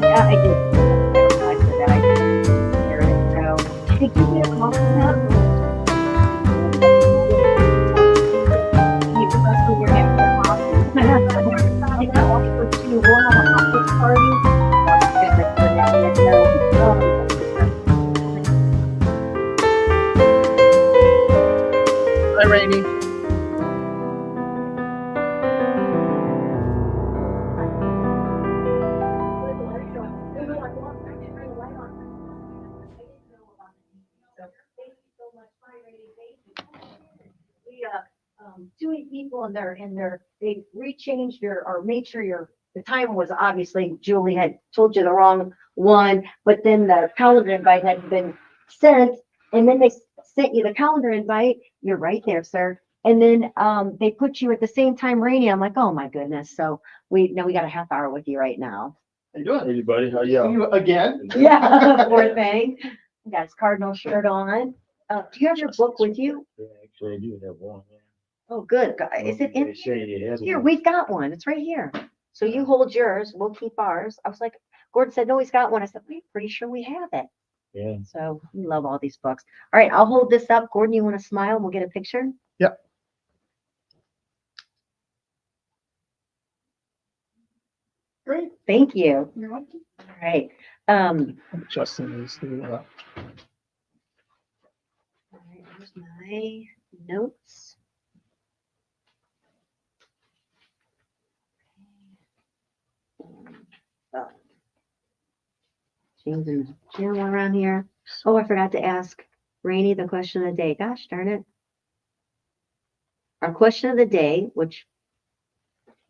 Yeah, I did. I said that I did hear it. So, hey, give me a call now. You can rest of your after coffee. I got off for 2. We'll have a cocktail party. Hi, Rainey. Doing people and they rechanged or made sure the time was obviously Julie had told you the wrong one, but then the calendar invite had been sent and then they sent you the calendar invite. You're right there, sir. And then they put you at the same time, Rainie. I'm like, oh my goodness. So we got a half hour with you right now. How you doing? Hey, buddy, how you? You again? Yeah, poor thing. Got his Cardinal shirt on. Do you have your book with you? Yeah, actually, I do have one. Yeah. Oh, good. Is it in They say you have here? one. We've got one. It's right here. So you hold yours. We'll keep ours. I was like, Gordon said, no, he's got one. I said, we're pretty sure we have it. Yeah. So we love all these books. All right, I'll hold this up. Gordon, you want to smile? We'll get a picture. Yep. Great. Thank you. You're welcome. All right. Justin is the, All right, here's my notes. Oh. Changing the channel around here. Oh, I forgot to ask Rainie the question of the day. Gosh darn it. Our question of the day, which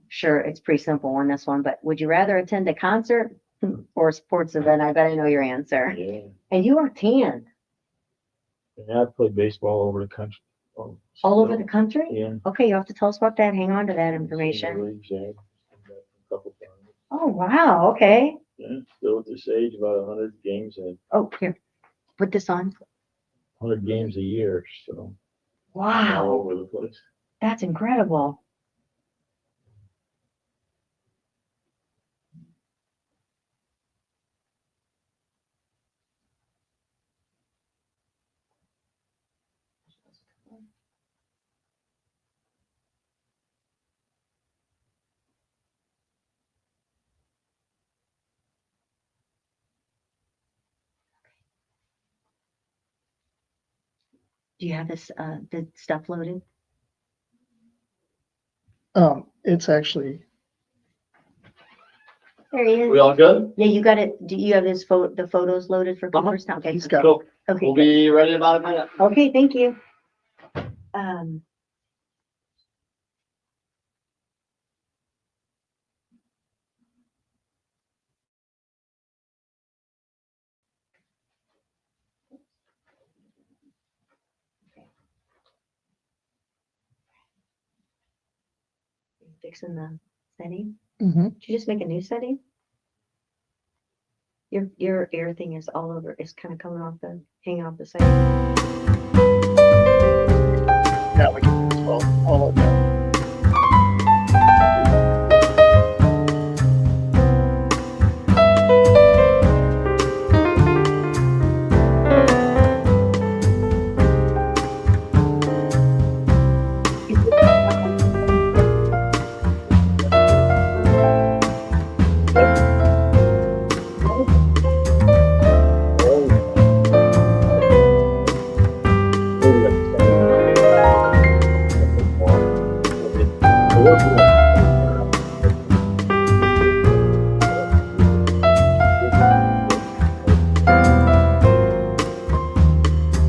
sure, it's pretty simple on this one, but would you rather attend a concert or a sports event? I bet I know your answer. Yeah. And you are tan And I play baseball over the country. Oh, all over the country? Yeah. Okay, you have to tell us about that. Hang on to that information. Leagues, yeah. A couple times. Oh, wow. Okay. Yeah. Still at this age, about 100 games, Oh, here, put this on. 100 games a year. So all Wow, over the place. that's incredible. Do you have this, the stuff loaded? it's actually, There he is. We all good? Yeah, you got it. Do you have this the photos loaded for Uh-huh. Cooperstown? Okay, he's got, So okay, we'll good. be ready in about a minute. Okay, thank you. Um. Fixing the setting. Mhm. Did you just make a new setting? Your air thing is all over. It's kind of coming off hanging off the side. Yeah, we can use all of that.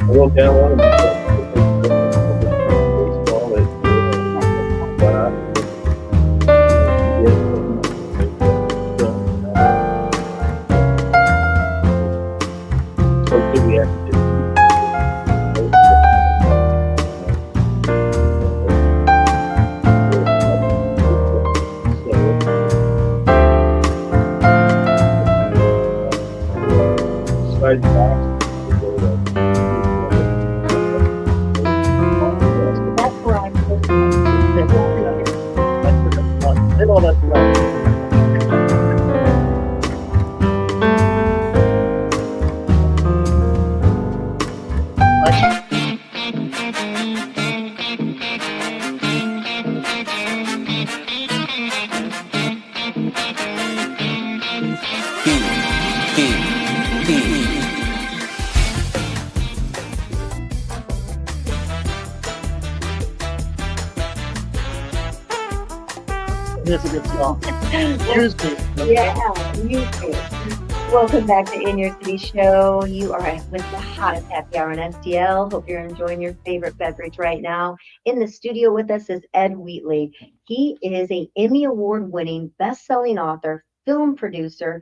I wrote down one of baseball we have to do. Slide box. That's where I'm. I know that's right. It's a good song. Here's the. Yeah, you too. Welcome back to In Your City Show. You are with the hottest happy hour on STL. Hope you're enjoying your favorite beverage right now. In the studio with us is Ed Wheatley. He is a Emmy Award winning, best-selling author, film producer,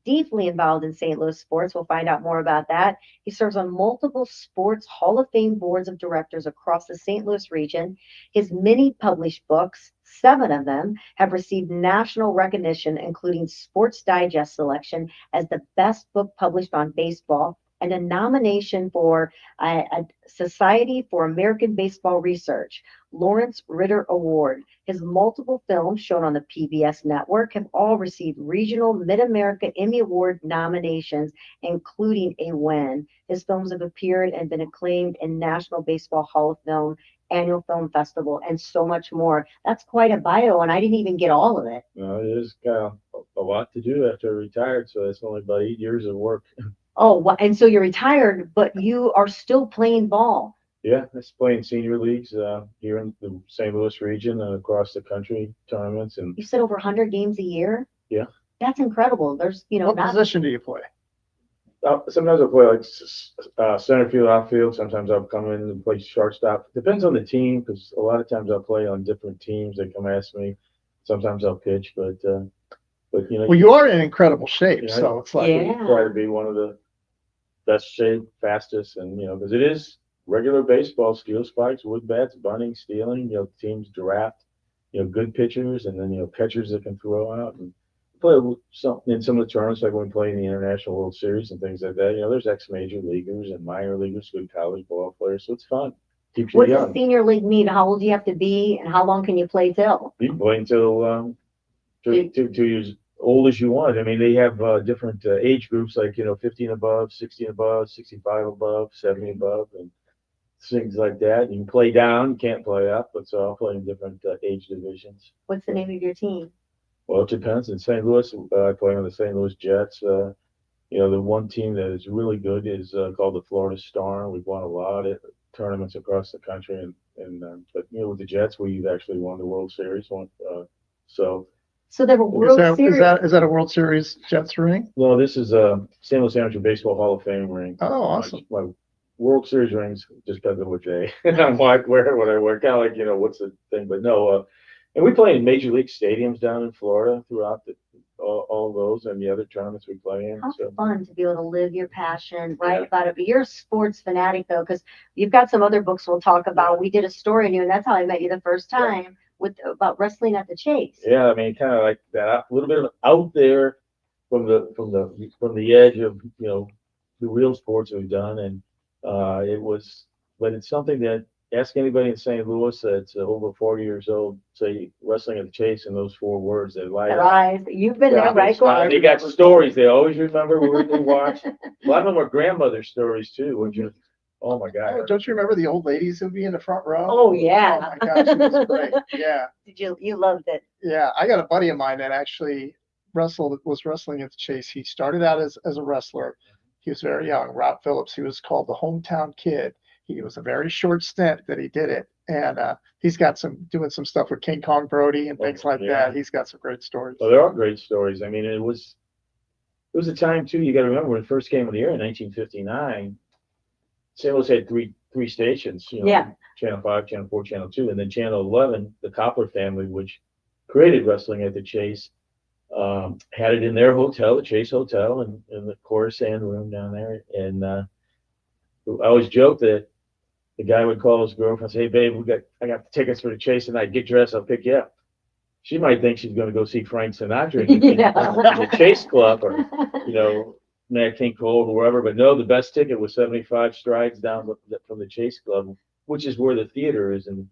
deeply involved in St. Louis sports. We'll find out more about that. He serves on multiple sports Hall of Fame boards of directors across the St. Louis region. His many published books, 7 of them, have received national recognition, including Sports Digest selection as the best book published on baseball and a nomination for a Society for American Baseball Research, Lawrence Ritter Award. His multiple films shown on the PBS network have all received regional Mid-America Emmy Award nominations, including a win. His films have appeared and been acclaimed in National Baseball Hall of Fame, Annual Film Festival, and so much more. That's quite a bio, and I didn't even get all of it. No, it is kind of a lot to do after I retired, so it's only about 8 years of work. Oh, and so you're retired, but you are still playing ball. Yeah, I play in senior leagues here in the St. Louis region and across the country, tournaments, and You said over 100 games a year? Yeah. That's incredible. There's, What not position do you play? sometimes I'll play like center field, outfield. Sometimes I'll come in and play shortstop. Depends on the team, because a lot of times I'll play on different teams. They come ask me. Sometimes I'll pitch, but Well, you are in incredible shape, Yeah, so it's like, Yeah. try to be one of the best shape, fastest, and because it is regular baseball, steel spikes, wood bats, bunting, stealing. Teams draft, good pitchers, and then catchers that can throw out. And play in some of the tournaments, like when we play in the International World Series and things like that. There's ex-major leaguers and minor leaguers, good college ball players, so it's fun. Keeps you What does young. senior league mean? How old do you have to be, and how long can you play till? You can play until 2 years old as you want. I mean, they have different age groups, like 15 above, 16 above, 65 above, 70 above, and things like that. You can play down, you can't play up, but so I'll play in different age divisions. What's the name of your team? Well, it depends. In St. Louis, I play on the St. Louis Jets. The one team that is really good is called the Florida Storm. We've won a lot of tournaments across the country, but with the Jets, we've actually won the World Series. So there were World Series. is that a World Series Jets ring? No, this is a St. Louis Amateur Baseball Hall of Fame ring. Oh, awesome. My World Series rings just depends on what day. I'm like, what I wear, kind of like, what's the thing? But no, and we play in major league stadiums down in Florida throughout all of those and the other tournaments we play in. How So fun to be able to live your passion, write Yeah. about it. But you're a sports fanatic, though, because you've got some other books we'll talk about. We did a story on you, and that's how I met you the first time about wrestling at the Chase. yeah, I mean, kind of like that, a little bit of out there from the edge of the real sports we've done, and but it's something that ask anybody in St. Louis that's over 40 years old, say wrestling at the Chase, and those 4 words that light up. Rise. You've been there, right? They got stories. They always remember what they watched. A lot of them are grandmother stories too. Which is, oh my Oh, God. don't you remember the old ladies who'd be in the front row? Oh, yeah. Oh my gosh, it was great. Yeah. You loved it. Yeah, I got a buddy of mine that actually was wrestling at the Chase. He started out as a wrestler. He was very young. Rob Phillips. He was called the hometown kid. He was a very short stint that he did it, and he's got doing some stuff with King Kong Brody and things like Yeah. that. He's got some great stories. Well, there are great stories. I mean, it was a time too. You got to remember when it first came in the air in 1959. St. Louis had three stations. Yeah. Channel 5, Channel 4, Channel 2, and then Channel 11. The Coppola family, which created wrestling at the Chase, had it in their hotel, the Chase Hotel, and in the Cooperstown room down there. And I always joke that the guy would call his girlfriend and say, "Hey, babe, I got the tickets for the Chase tonight. Get dressed, I'll pick you up." She might think she's going to go see Frank Sinatra in the Chase Club, or Nat King Cole or wherever. But no, the best ticket was 75 strides down from the Chase Club, which is where the theater is in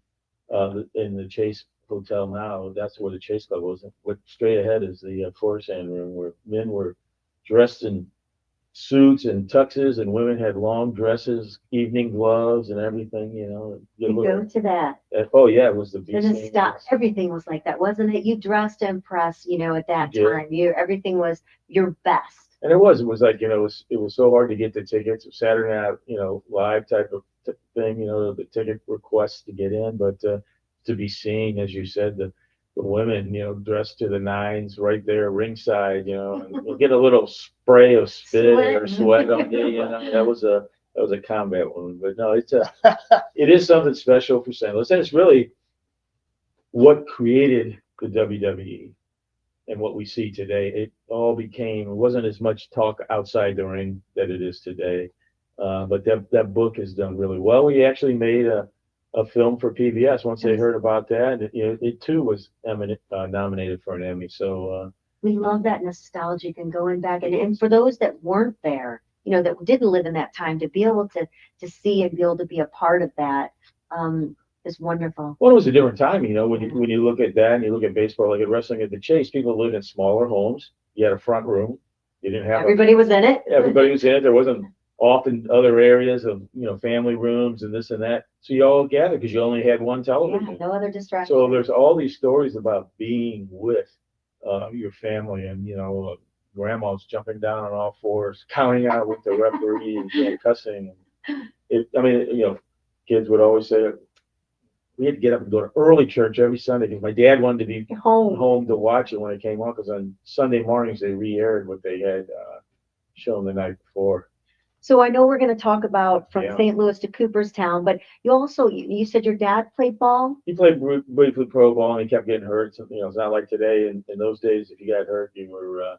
the Chase Hotel now. That's where the Chase Club was. But straight ahead is the Cooperstown room, where men were dressed in suits and tuxes, and women had long dresses, evening gloves, and everything. You go to that. Oh yeah, it was the And the stuff, everything was like that, wasn't it? You dressed to impress, at that time. Everything was your best. And it was like, it was so hard to get the tickets. Saturday night, live type of thing, the ticket requests to get in, but to be seen, as you said, the women, dressed to the nines right there ringside, and you'll get a little spray of spit or sweat on you, that was a combat wound. But no, it is something special for St. Louis. And it's really what created the WWE. and what we see today, it all became, it wasn't as much talk outside the ring that it is today. But that book has done really well. We actually made a film for PBS once they heard about that. It too was nominated for an Emmy. So We love that nostalgic and going back. And for those that weren't there, that didn't live in that time, to be able to see and be able to be a part of that is wonderful. well, it was a different time, when you look at that and you look at baseball, like at wrestling at the Chase, people lived in smaller homes. You had a front room. You didn't have Everybody was in it. everybody was in it. There wasn't often other areas of family rooms and this and that. So you all gathered because you only had one Yeah, television. no other distraction. So there's all these stories about being with your family, and grandma's jumping down on all fours, counting out with the referee, and cussing. Kids would always say we had to get up and go to early church every Sunday because my dad wanted to be home to watch it when it came on, because on Sunday mornings they re-aired what they had shown the night before. So I know we're going to talk about from Yeah. St. Louis to Cooperstown, but you said your dad played ball? He played briefly pro ball, and he kept getting hurt. So, it's not like today. In those days, if you got hurt, you were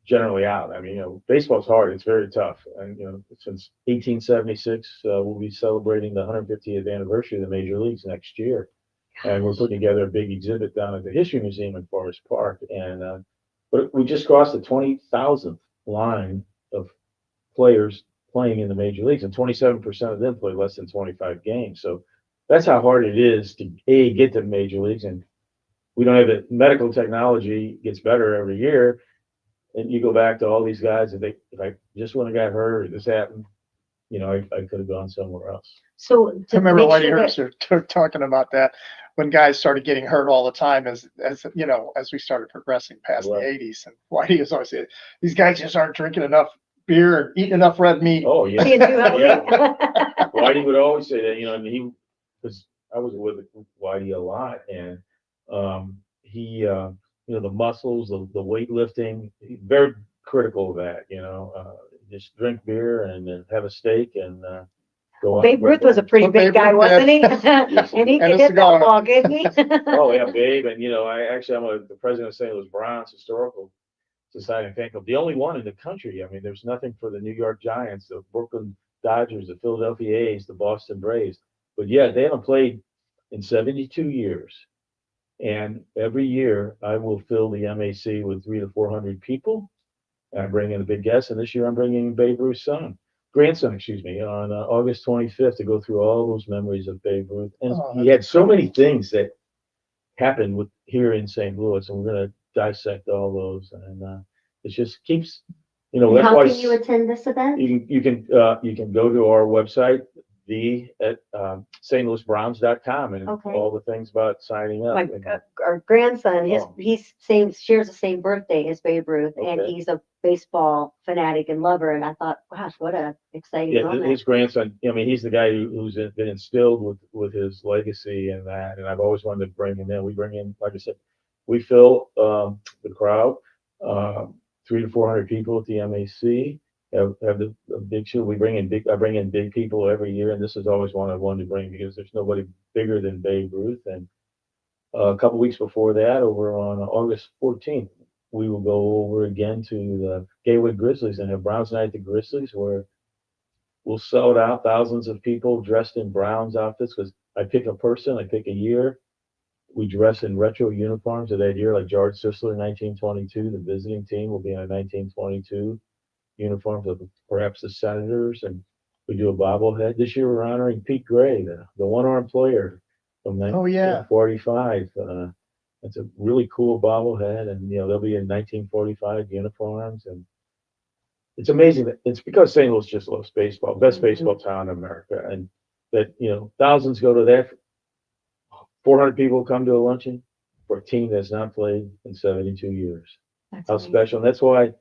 generally out. I mean, baseball's hard. It's very tough. And, since 1876, we'll be celebrating the 150th anniversary of the Major Leagues next year. And we're putting together a big exhibit down at the History Museum in Forest Park. And but we just crossed the 20,000th line of players playing in the major leagues, and 27% of them play less than 25 games. So that's how hard it is to get to the major leagues. And we don't have the medical technology gets better every year. And you go back to all these guys, if I just wouldn't have got hurt or this happened, I could have gone somewhere else. So I remember Whitey Herbst talking about that when guys started getting hurt all the time as we started progressing past the 80s. And Whitey was always saying, these guys just aren't drinking enough beer and eating enough red meat. Oh, yeah. Yeah. Whitey would always say that, because I was with Whitey a lot, and he, the muscles, the weightlifting, very critical of that, just drink beer and then have a steak and go out. Babe Ruth was a pretty big guy, wasn't he? And he could hit that ball, couldn't he? Oh, yeah, Babe. And, I'm the president of St. Louis Browns Historical Society and Fan Club, the only one in the country. I mean, there's nothing for the New York Giants, the Brooklyn Dodgers, the Philadelphia A's, the Boston Braves. But yeah, they haven't played in 72 years. And every year I will fill the MAC with 300 to 400 people. And I bring in a big guest. And this year I'm bringing Babe Ruth's grandson, on August 25th to go through all those memories of Babe Ruth. And he had so many things that happened here in St. Louis, and we're going to dissect all those, and it just keeps, that's how why can you attend this event? you can go to our website, at stlouisbrowns.com, and all the things about signing up. Our grandson, shares the same birthday as Babe Ruth, and Okay. he's a baseball fanatic and lover. And I thought, gosh, what a exciting moment. His grandson, he's the guy who's been instilled with his legacy and that, and I've always wanted to bring him in. We bring in, like I said, we fill the crowd, 300 to 400 people at the MAC. Have the big show. I bring in big people every year, and this is always one I wanted to bring because there's nobody bigger than Babe Ruth. And a couple weeks before that, over on August 14th, we will go over again to the Gateway Grizzlies and have Browns Night at the Grizzlies, where we'll sell it out, thousands of people dressed in Browns outfits, because I pick a person, I pick a year. We dress in retro uniforms of that year, like George Sisler, 1922. The visiting team will be in a 1922 uniforms of perhaps the Senators, and we do a bobblehead. This year we're honoring Pete Gray, the one-arm player from 1945. It's a really cool bobblehead, and they'll be in 1945 uniforms, and it's amazing that it's because St. Louis just loves baseball, best baseball town in America, and that thousands go to that. 400 people come to a luncheon for a team that's not played in 72 years. That's How amazing. special! And that's why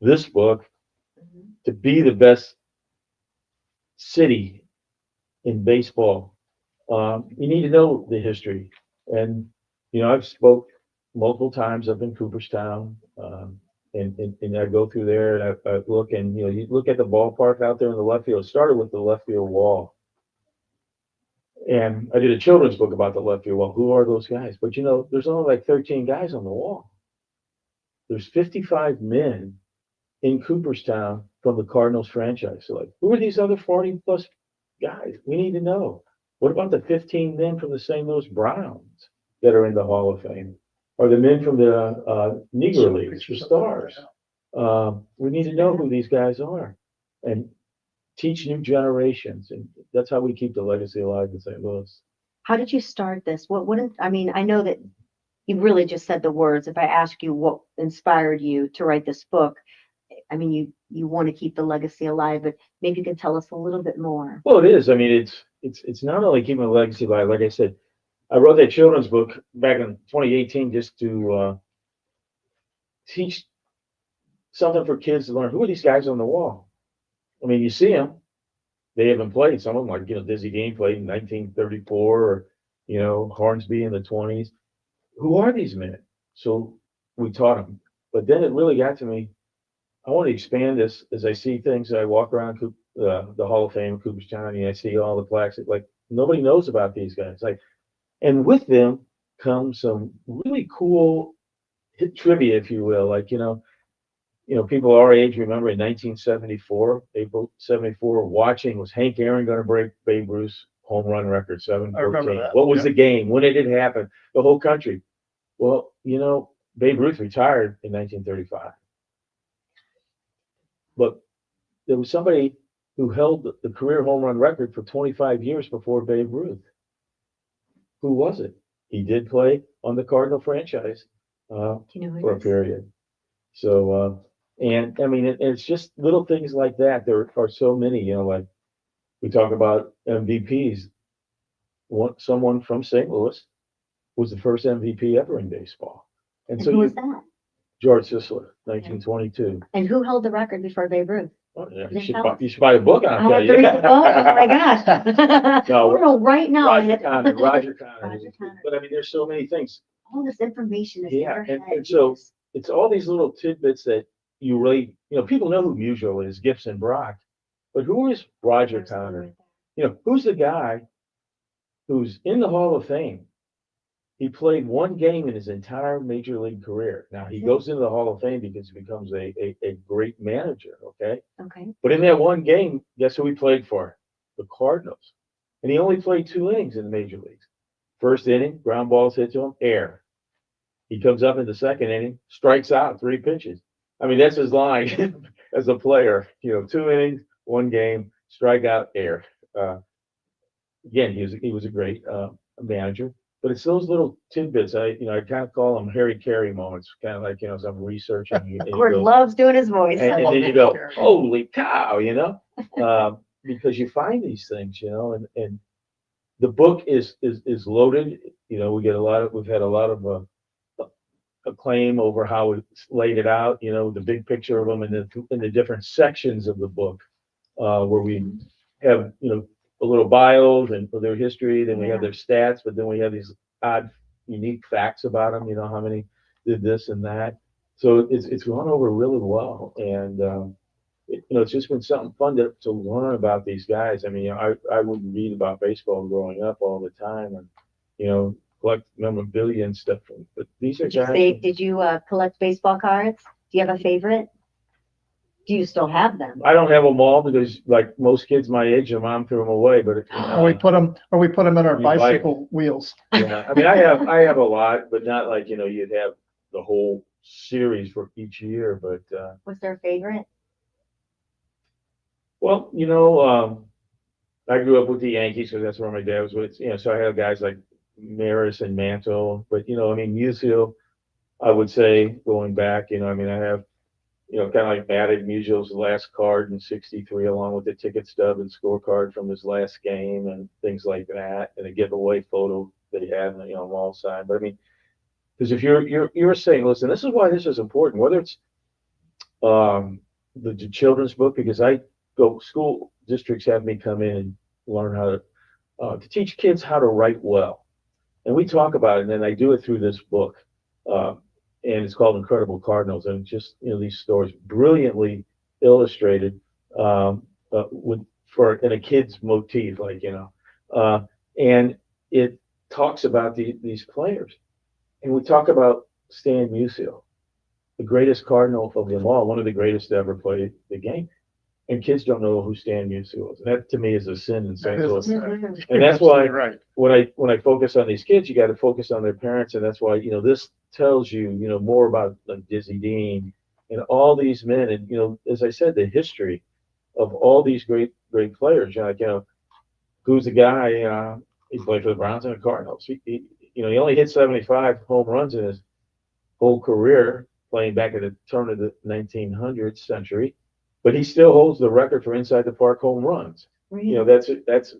this book, to be the best city in baseball, you need to know the history. And I've spoke multiple times up in Cooperstown, and I go through there and I look, and you look at the ballpark out there in the left field. It started with the left field wall, And I did a children's book about the left field wall. Who are those guys? But there's only like 13 guys on the wall. There's 55 men in Cooperstown from the Cardinals franchise. So like, who are these other 40 plus guys? We need to know. What about the 15 men from the St. Louis Browns that are in the Hall of Fame? Or the men from the Negro Leagues, the Stars? We need to know who these guys are and teach new generations. And that's how we keep the legacy alive in St. Louis. How did you start this? I mean, I know that you really just said the words. If I ask you what inspired you to write this book, I mean, you want to keep the legacy alive, but maybe you can tell us a little bit more. Well, it is. I mean, it's not only keeping the legacy alive. Like I said, I wrote that children's book back in 2018 just to teach something for kids to learn. Who are these guys on the wall? I mean, you see them. They haven't played. Some of them, like Dizzy Dean played in 1934, or Hornsby in the 20s. Who are these men? So we taught them. But then it really got to me. I want to expand this as I see things. I walk around the Hall of Fame in Cooperstown, and I see all the plaques. Like, nobody knows about these guys. Like, and with them comes some really cool trivia, if you will. Like, people our age remember in 1974, April 74, watching, was Hank Aaron going to break Babe Ruth's home run record, 714? I remember that. What was the game? When did it happen? The whole country. Well, Babe Ruth retired in 1935. But there was somebody who held the career home run record for 25 years before Babe Ruth. Who was it? He did play on the Cardinal franchise Do you know who for it a is? period. So, and I mean, it's just little things like that. There are so many, like we talk about MVPs. Someone from St. Louis was the first MVP ever in baseball. And And so who was that? George Sisler, 1922. And who held the record before Babe Ruth? Oh, yeah, They tell us. you should buy the book. I'll I tell have you. to read the book. Oh my gosh. No, No, right now. Roger Connor. Roger Connor. Connor. But I mean, there's so many things. All this information is Yeah, in your head. and so it's all these little tidbits that you really, people know who Musial is, Gibson Brock, but who is Roger Connor? Who's the guy who's in the Hall of Fame? He played one game in his entire major league career. Now he goes into the Hall of Fame because he becomes a great manager. Okay. Okay. But in that one game, guess who he played for? The Cardinals. And he only played 2 innings in the major leagues. First inning, ground balls hit to him, air. He comes up in the second inning, strikes out 3 pitches. I mean, that's his line as a player. 2 innings, 1 game, strikeout, air. Again, he was a great manager. But it's those little tidbits. I kind of call them Harry Carey moments. Kind of like as I'm researching. Gord loves doing his voice. And then you go, holy cow, because you find these things, and the book is loaded. We've had a lot of acclaim over how we laid it out. The big picture of them in the different sections of the book, where we have a little bios and their history. Then we have their stats, but then we have these odd, unique facts about them. How many did this and that. So it's gone over really well, and it's just been something fun to learn about these guys. I mean, I would read about baseball growing up all the time, and collect memorabilia and stuff. But these are guys. Did you collect baseball cards? Do you have a favorite? Do you still have them? I don't have them all because, like most kids my age, their mom threw them away. But Or we put them in our You buy- bicycle wheels. yeah, I mean, I have a lot, but not like you'd have the whole series for each year. But What's their favorite? well, I grew up with the Yankees because that's where my dad was with. So I have guys like Maris and Mantle. But I mean, Musial, I would say going back. I mean, I have. Kind of like added Musial's last card in '63, along with the ticket stub and scorecard from his last game and things like that, and a giveaway photo that he had, wall sign. But I mean, because if you're saying, listen, this is why this is important, whether it's the children's book, because school districts have me come in and learn how to teach kids how to write well, and we talk about it, and then I do it through this book. And it's called Incredible Cardinals, and just these stories brilliantly illustrated in a kid's motif, and it talks about these players. And we talk about Stan Musial, the greatest Cardinal of them all, one of the greatest to ever play the game. And kids don't know who Stan Musial is. And that to me is a sin in St. That is a Louis. sin. Mhm. And that's why Absolutely right. when I focus on these kids, you got to focus on their parents, and that's why this tells you more about like Dizzy Dean and all these men, and as I said, the history of all these great players. Like who's the guy? He played for the Browns and the Cardinals. He only hit 75 home runs in his whole career playing back at the turn of the 1900th century, but he still holds the record for inside the park home runs. Really? That's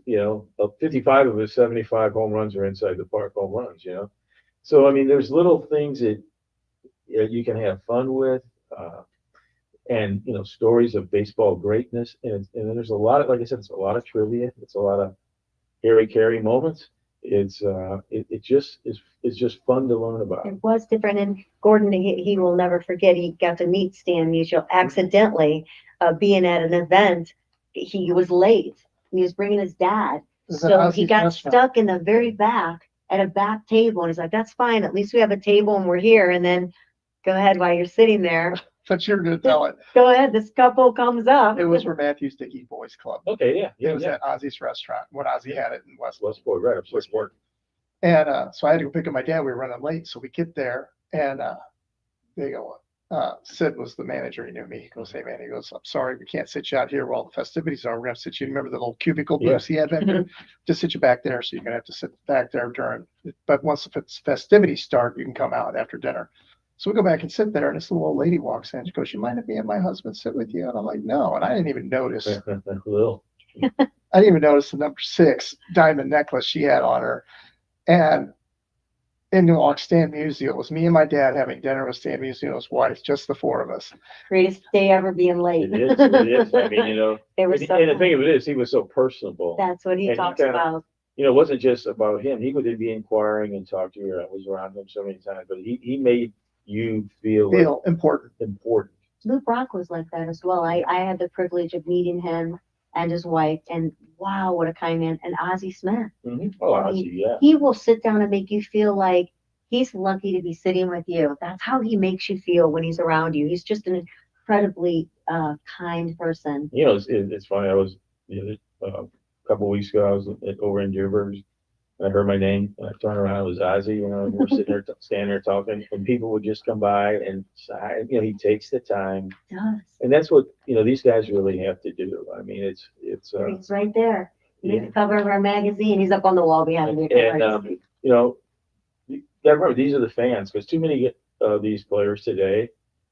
55 of his 75 home runs are inside the park home runs. So I mean, there's little things that you can have fun with, and stories of baseball greatness, and then there's a lot of, like I said, it's a lot of trivia, it's a lot of Harry Carey moments. It just is just fun to learn about. It was different, and Gordon, he will never forget, he got to meet Stan Musial accidentally, being at an event. He was late. He was bringing his dad. Is that So he Ozzy's got restaurant? stuck in the very back at a back table, and he's like, that's fine. At least we have a table and we're here. And then go ahead while you're sitting there. But you're gonna tell it. Go ahead. This couple comes up. It was where Matthew's Dickey Boys Club. Okay, yeah, It was yeah. at Ozzy's restaurant when Ozzy had it in Westwood. Westport, right up Westport. And so I had to go pick up my dad. We were running late. So we get there and they go, Sid was the manager. He knew me. He goes, hey, man, he goes, I'm sorry, we can't sit you out here where all the festivities are. We're going to sit you, remember the little cubicle Yeah. booths he had back there? Just sit you back there. So you're going to have to sit back there during, but once the festivities start, you can come out after dinner. So we go back and sit there, and this little old lady walks in. She goes, you mind if me and my husband sit with you? And I'm like, no. And I didn't even notice. Little. I didn't even notice the number 6 diamond necklace she had on her. And in walked Stan Musial. It was me and my dad having dinner with Stan Musial's wife, just the 4 of us. Greatest day ever being late. It is. It is. I mean, They were and, so and the thing of it is, he was so personable. That's what he and he talks kinda- about. It wasn't just about him. He would be inquiring and talk to you. I was around him so many times, but he made you feel like Feel important. important. Lou Brock was like that as well. I had the privilege of meeting him and his wife, and wow, what a kind man. And Ozzie Smith. Oh, I mean, Ozzy, yeah. He will sit down and make you feel like he's lucky to be sitting with you. That's how he makes you feel when he's around you. He's just an incredibly kind person. It's funny. I was a couple of weeks ago. I was over in Dearborn. I heard my name, and I turned around. It was Ozzy. And we're sitting there, standing there talking, and people would just come by and say, he takes the time, He does. and that's what these guys really have to do. I mean, it's He's right there. He's yeah. the cover of our magazine. He's up on the wall behind me. And you gotta remember, these are the fans, because too many of these players today,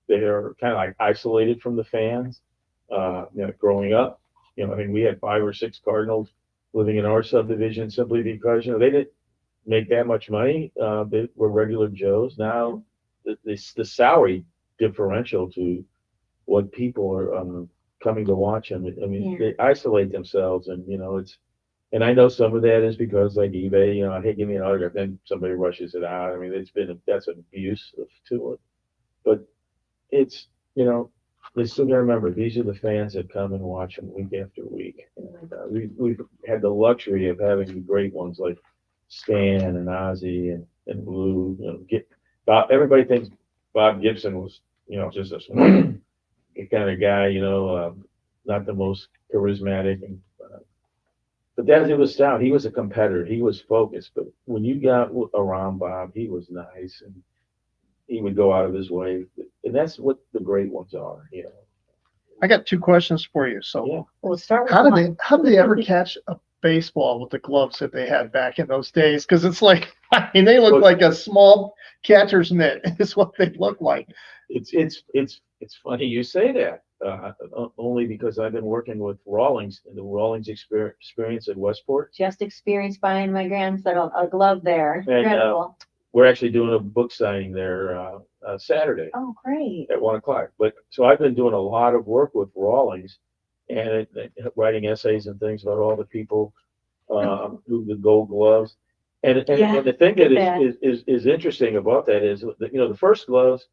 they are kind of like isolated from the fans. Growing up, I mean, we had 5 or 6 Cardinals living in our subdivision simply because they didn't make that much money. They were regular Joes. Now the salary differential to what people are coming to watch them. I mean, Yeah. they isolate themselves, and and I know some of that is because like eBay, hey, give me an autograph, then somebody rushes it out. I mean, that's abuse to it. But it's they still gotta remember, these are the fans that come and watch them week after week. And we've had the luxury of having the great ones like Stan and Ozzy and Lou. Bob. Everybody thinks Bob Gibson was just this kind of guy, not the most charismatic, but that it was stout. He was a competitor. He was focused. But when you got around Bob, he was nice, and he would go out of his way. And that's what the great ones are. I got 2 questions for you. So Yeah. We'll start with how did one. they ever catch a baseball with the gloves that they had back in those days? Because it's like, I mean, they look like a small catcher's mitt is what they look like. It's funny you say that. Only because I've been working with Rawlings and the Rawlings experience at Westport. Just experienced buying my grandson a glove there. And, Incredible. We're actually doing a book signing there Saturday Oh, great. at 1:00. But so I've been doing a lot of work with Rawlings and writing essays and things about all the people who the Gold Gloves. And the thing that is interesting about that is that, the first gloves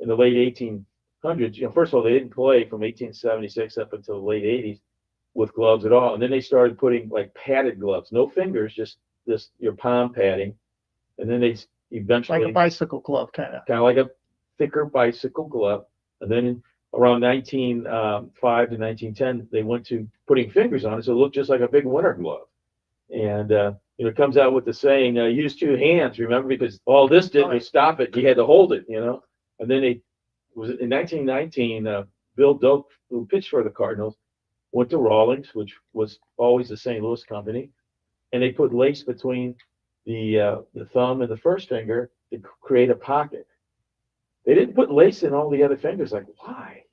in the late 1800s. First of all, they didn't play from 1876 up until the late 80s. with gloves at all. And then they started putting like padded gloves, no fingers, just this your palm padding. And then they eventually Like a bicycle glove, kind of. like a thicker bicycle glove. And then around 1905 to 1910, they went to putting fingers on it, so it looked just like a big winter glove. And it comes out with the saying, use two hands, remember, because all this did was stop it. You had to hold it, And then was in 1919, Bill Doak, who pitched for the Cardinals, went to Rawlings, which was always the St. Louis company, and they put lace between the thumb and the first finger to create a pocket. They didn't put lace in all the other fingers. Like, why?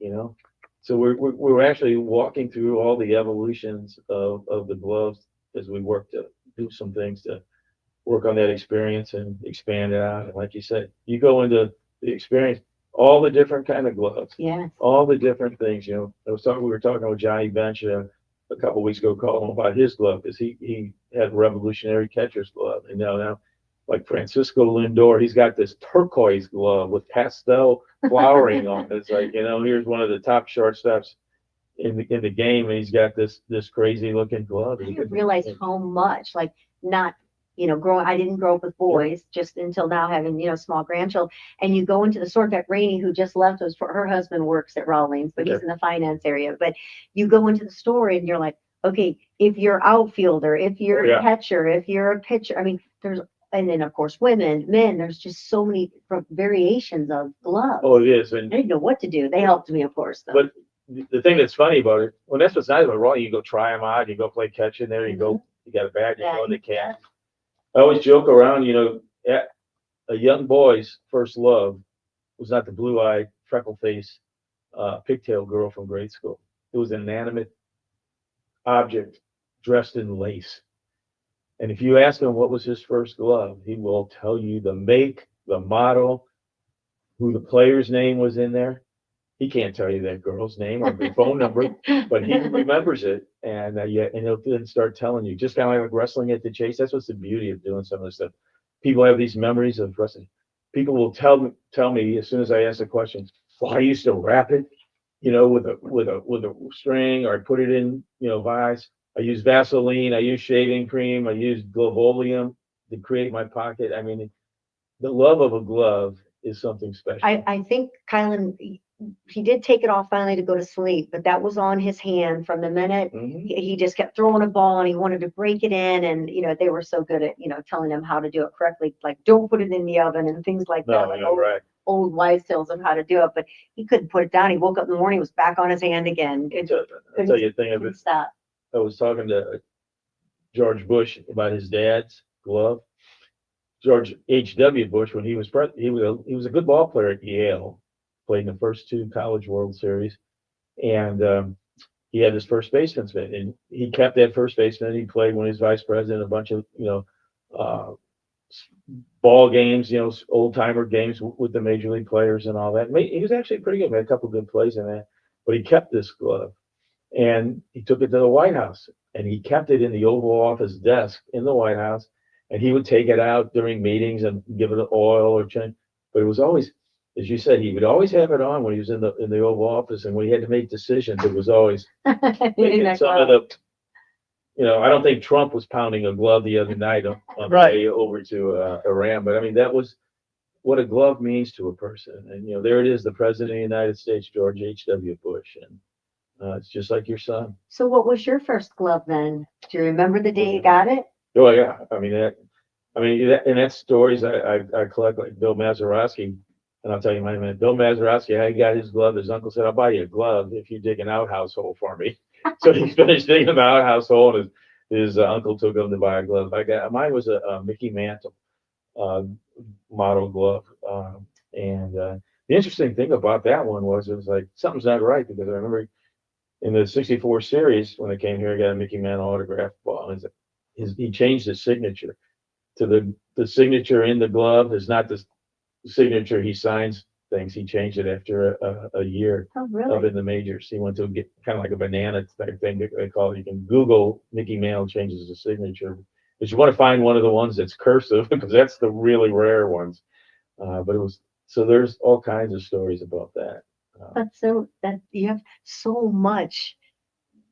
So we're actually walking through all the evolutions of the gloves as we work to do some things to work on that experience and expand it out. And like you said, you go into the experience, all the different kind of gloves, all the different things. We were talking with Johnny Bench a couple of weeks ago, calling him about his glove, because he had revolutionary catcher's glove, and now like Francisco Lindor, he's got this turquoise glove with pastel flowering on it. It's like, here's one of the top shortstops in the game, and he's got this crazy looking glove. I didn't realize how much, like, not, I didn't grow up with boys just until now, having, small grandchildren. And you go into the store. In fact, Rainie, who just left us, for her husband works at Rawlings, but he's in the finance area. But you go into the store and you're like, okay, if you're outfielder, if you're a catcher, if you're a pitcher, I mean, and then of course women, men, there's just so many variations of gloves. Oh, it is. And I didn't know what to do. They helped me, of course, though. But the thing that's funny about it, well, that's what's nice about Rawlings. You go try them out, you go play catch in there, you go, you got a bat, you go in the can. I always joke around, a young boy's first love was not the blue-eyed, freckle-faced, pigtail girl from grade school. It was an inanimate object dressed in lace. And if you ask him what was his first glove, he will tell you the make, the model, who the player's name was in there. He can't tell you that girl's name or the phone number, but he remembers it, and he'll then start telling you. Just kind of like wrestling at the Chase. That's what's the beauty of doing some of this stuff. People have these memories of wrestling. People will tell me as soon as I ask a question. Well, I used to wrap it, with a string, or I put it in, vise. I use Vaseline. I use shaving cream. I use Globolium to create my pocket. I mean, the love of a glove is something special. I think Kylan, he did take it off finally to go to sleep, but that was on his hand from the minute he just kept throwing a ball and he wanted to break it in. And, they were so good at, telling him how to do it correctly, like don't put it in the oven and things like that. Like old wives' tales of how to do it, but he couldn't put it down. He woke up in the morning, it was back on his hand again. I'll tell you a thing of it. Stop. I was talking to George Bush about his dad's glove. George H.W. Bush, when he was president, he was a good ball player at Yale, played in the first two College World Series, and he had his first baseman, and he kept that first baseman. He played when he was vice president, a bunch of ball games, old timer games with the major league players and all that. He was actually pretty good. Made a couple good plays in that, but he kept this glove. And he took it to the White House, and he kept it in the Oval Office desk in the White House, and he would take it out during meetings and give it oil or change. But it was always, as you said, he would always have it on when he was in the Oval Office, and when he had to make decisions, it was always making some of the. I don't think Trump was pounding a glove the other night on the way over to Iran, but I mean that was what a glove means to a person. And there it is, the President of the United States, George H.W. Bush, and. It's just like your son. So what was your first glove then? Do you remember the day you got it? Oh yeah. And that's stories I collect, like Bill Mazeroski. And I'll tell you my man, Bill Mazeroski, how he got his glove. His uncle said, "I'll buy you a glove if you dig an outhouse hole for me." So he finished digging the outhouse hole, and his uncle took him to buy a glove. Mine was a Mickey Mantle model glove. And the interesting thing about that one was it was like something's not right, because I remember in the '64 series, when I came here, I got a Mickey Mantle autograph ball. And he changed his signature to the signature in the glove is not the signature he signs things. He changed it after a year of in the majors. He went to get kind of like a banana type thing they call it. You can Google Mickey Mantle changes the signature, but you want to find one of the ones that's cursive because that's the really rare ones. But it was so there's all kinds of stories about that. But so that you have so much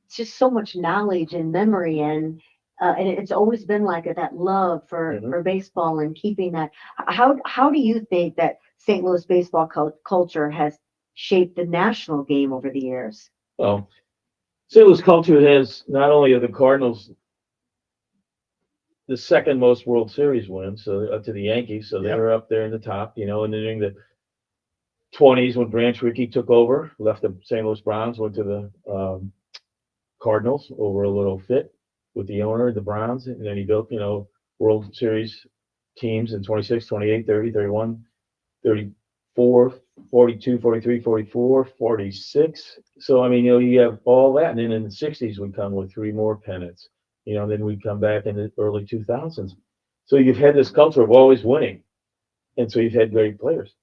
it's just so much knowledge and memory, and it's always been like that love for baseball and keeping that. How do you think that St. Louis baseball culture has shaped the national game over the years? Well, St. Louis culture has not only are the Cardinals the second most World Series wins, so up to the Yankees, so they Yep. were up there in the top, and then during the 20s when Branch Rickey took over, left the St. Louis Browns, went to the Cardinals over a little fit with the owner, the Browns, and then he built, World Series teams in 26, 28, 30, 31, 34, 42, 43, 44, 46. So, I mean, you have all that. And then in the 60s, we come with 3 more pennants. Then we come back in the early 2000s. So you've had this culture of always winning. And so you've had great players.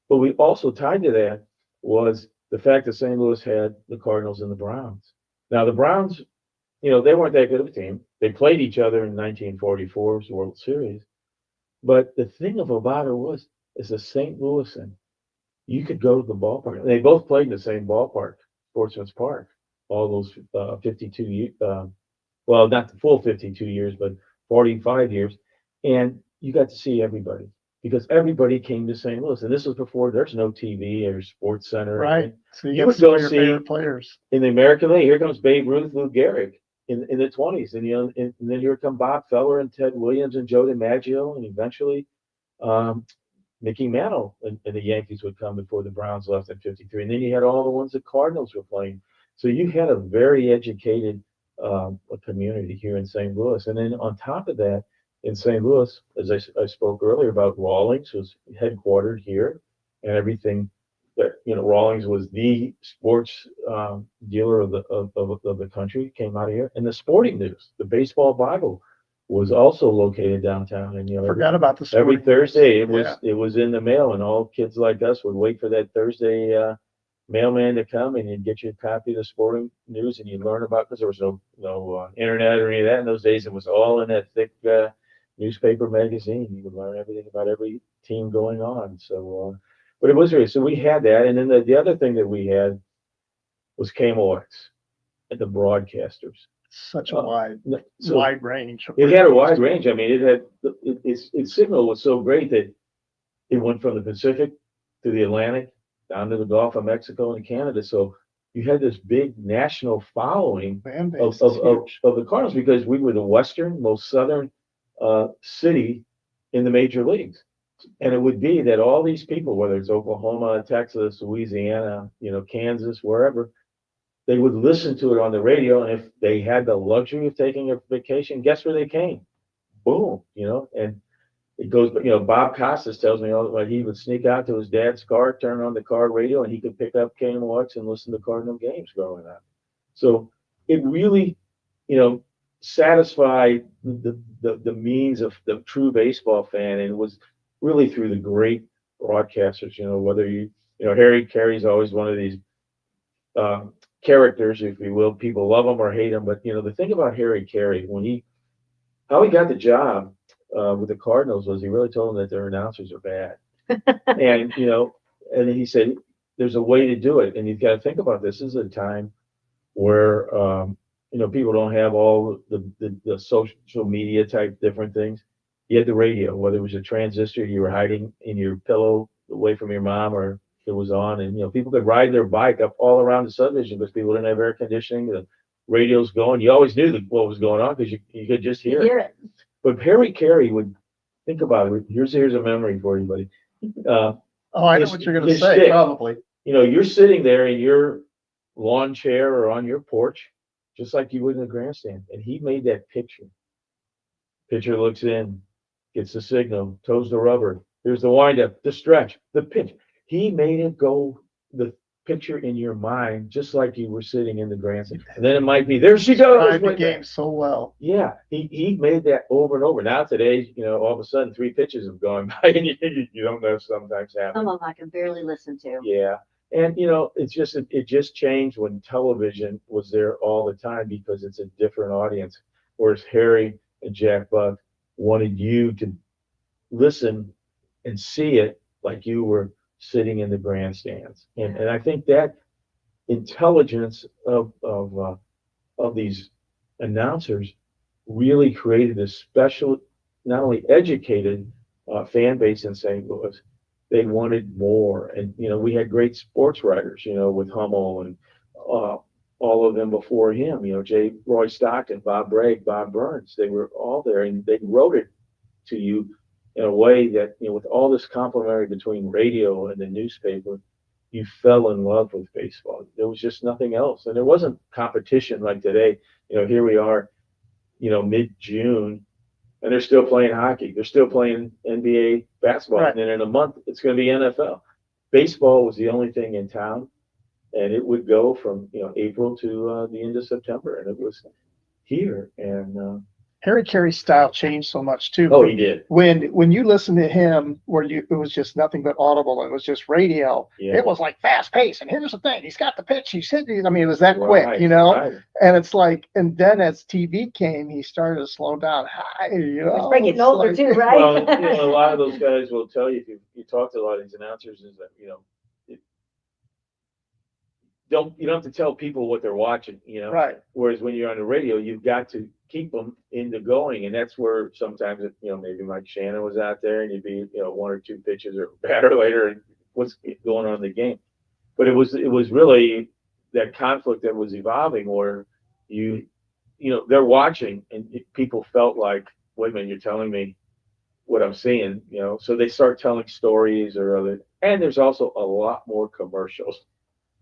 But we also tied to that was the fact that St. Louis had the Cardinals and the Browns. Now, the Browns, they weren't that good of a team. They played each other in 1944's World Series. But the thing about it was, as a St. Louisan, you could go to the ballpark. They both played in the same ballpark, Sportsman's Park, all those 52 years. Well, not the full 52 years, but 45 years. And you got to see everybody because everybody came to St. Louis. And this was before there's no TV or Sports Center. Right. So You you would get some go of your see- favorite players. In the American League, here comes Babe Ruth, Lou Gehrig in the 20s. And then here come Bob Feller and Ted Williams and Joe DiMaggio. And eventually Mickey Mantle and the Yankees would come before the Browns left in 53. And then you had all the ones the Cardinals were playing. So you had a very educated community here in St. Louis. And then on top of that, in St. Louis, as I spoke earlier about, Rawlings was headquartered here, and everything that Rawlings was the sports dealer of the country, came out of here. And the Sporting News, the Baseball Bible, was also located downtown. And Forgot about the every Sporting Thursday News. it was in the mail, and all kids like us would wait for that Thursday mailman to come, and you'd get your copy of the Sporting News, and you'd learn about, because there was no internet or any of that in those days. It was all in that thick newspaper magazine. You would learn everything about every team going on. So, but it was really, so we had that, and then the other thing that we had was KMOX and the broadcasters. Such a wide range. It had a wide range. I mean, it had its signal was so great that it went from the Pacific to the Atlantic, down to the Gulf of Mexico and Canada. So you had this big national following Fan base of is huge. the Cardinals, because we were the most southern city in the major leagues. And it would be that all these people, whether it's Oklahoma, Texas, Louisiana, Kansas, wherever, they would listen to it on the radio. And if they had the luxury of taking a vacation, guess where they came? Boom, and it goes, Bob Costas tells me he would sneak out to his dad's car, turn on the car radio, and he could pick up KMOX and listen to Cardinal games growing up. So it really, satisfied the means of the true baseball fan, and it was really through the great broadcasters. Whether Harry Carey's always one of these characters, if you will. People love him or hate him, but the thing about Harry Carey, how he got the job with the Cardinals was he really told them that their announcers are bad. And and he said there's a way to do it, and you've got to think about this. This is a time where people don't have all the social media type different things. You had the radio, whether it was a transistor you were hiding in your pillow away from your mom, or it was on, and people could ride their bike up all around the subdivision because people didn't have air conditioning. The radio's going. You always knew what was going on because you could just hear it. But Harry Carey would think about it. Here's a memory for you, buddy. I know what you're going to say, stick. probably. You're sitting there in your lawn chair or on your porch, just like you would in the grandstand, and he made that picture. Pitcher looks in, gets the signal, toes the rubber. Here's the windup, the stretch, the pitch. He made it go, the picture in your mind, just like you were sitting in the grandstand. And then it might be, there she goes. Described the game so well. Yeah, he made that over and over. Now today, all of a sudden 3 pitches have gone by, and you don't know sometimes happens. Some of them I can barely listen to. Yeah, and it just changed when television was there all the time, because it's a different audience. Whereas Harry and Jack Buck wanted you to listen and see it like you were sitting in the grandstands, and I think that intelligence of of these announcers really created a special, not only educated fan base in St. Louis, they wanted more. And, we had great sports writers, with Hummel and all of them before him, Roy Stockton, Bob Bragg, Bob Burns, they were all there and they wrote it to you in a way that, with all this complementary between radio and the newspaper, you fell in love with baseball. There was just nothing else. And there wasn't competition like today. Here we are, mid-June, and they're still playing hockey. They're still playing NBA basketball. Right. And then in a month, it's going to be NFL. Baseball was the only thing in town, and it would go from, April to the end of September. And it was here. And Harry Carey's style changed so much too. oh, he did. When you listen to him, it was just nothing but audible. It was just radio. Yeah. It was like fast paced. And here's the thing: he's got the pitch. He's hitting. I mean, it was that quick, Right, And right. it's like, and then as TV came, he started to slow down. It's probably getting older too, right? Well, a lot of those guys will tell you, if you talk to a lot of these announcers, is that, you don't have to tell people what they're watching, Right. Whereas when you're on the radio, you've got to keep them into going, and that's where sometimes, maybe Mike Shannon was out there, and you'd be, one or two pitches or batter later, and what's going on in the game. But it was really that conflict that was evolving, where they're watching, and people felt like, wait a minute, you're telling me what I'm seeing, So they start telling stories or other, and there's also a lot more commercials.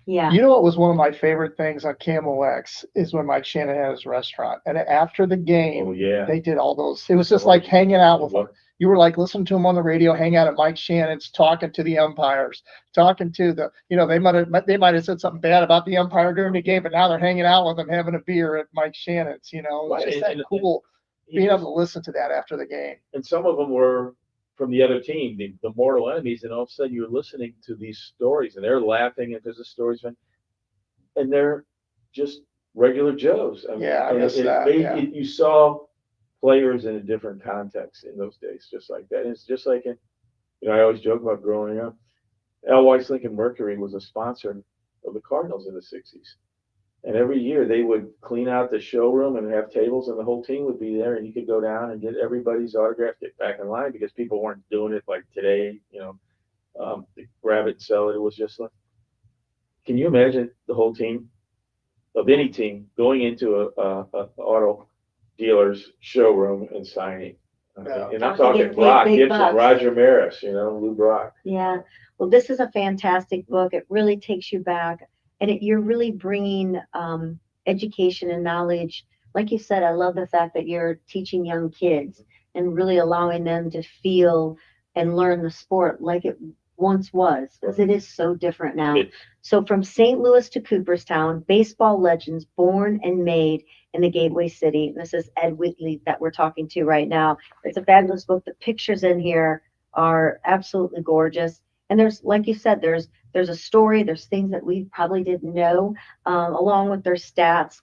Yeah. You know what was one of my favorite things on Camo X is when Mike Shannon had his restaurant, and after the game, Oh yeah. they did all those. It was just like hanging out with them. You were like listening to him on the radio, hang out at Mike Shannon's, talking to the umpires, talking to the, they might have said something bad about the umpire during the game, but now they're hanging out with him, having a beer at Mike Shannon's. It was just that cool being able to listen to that after the game. And some of them were from the other team, the mortal enemies, and all of a sudden you're listening to these stories, and they're laughing because the stories, and they're just regular Joes. I mean, Yeah, I miss that. You saw players in a different context in those days, just like that. And it's just like I always joke about growing up. L. Weiss Lincoln Mercury was a sponsor of the Cardinals in the '60s. And every year they would clean out the showroom and have tables, and the whole team would be there, and you could go down and get everybody's autograph, get back in line, because people weren't doing it like today, grab it and sell it. It was just like, can you imagine the whole team of any team going into a auto dealer's showroom and signing? Yeah. And I'm Talking talking Brock big Gibson, bucks. Roger Maris, Lou Brock. Yeah. Well, this is a fantastic book. It really takes you back, and you're really bringing education and knowledge. Like you said, I love the fact that you're teaching young kids and really allowing them to feel and learn the sport like it once was, because it is so different now. So from St. Louis to Cooperstown, baseball legends born and made in the Gateway City. This is Ed Wheatley that we're talking to right now. It's a fabulous book. The pictures in here are absolutely gorgeous. And there's, like you said, there's a story, there's things that we probably didn't know, along with their stats.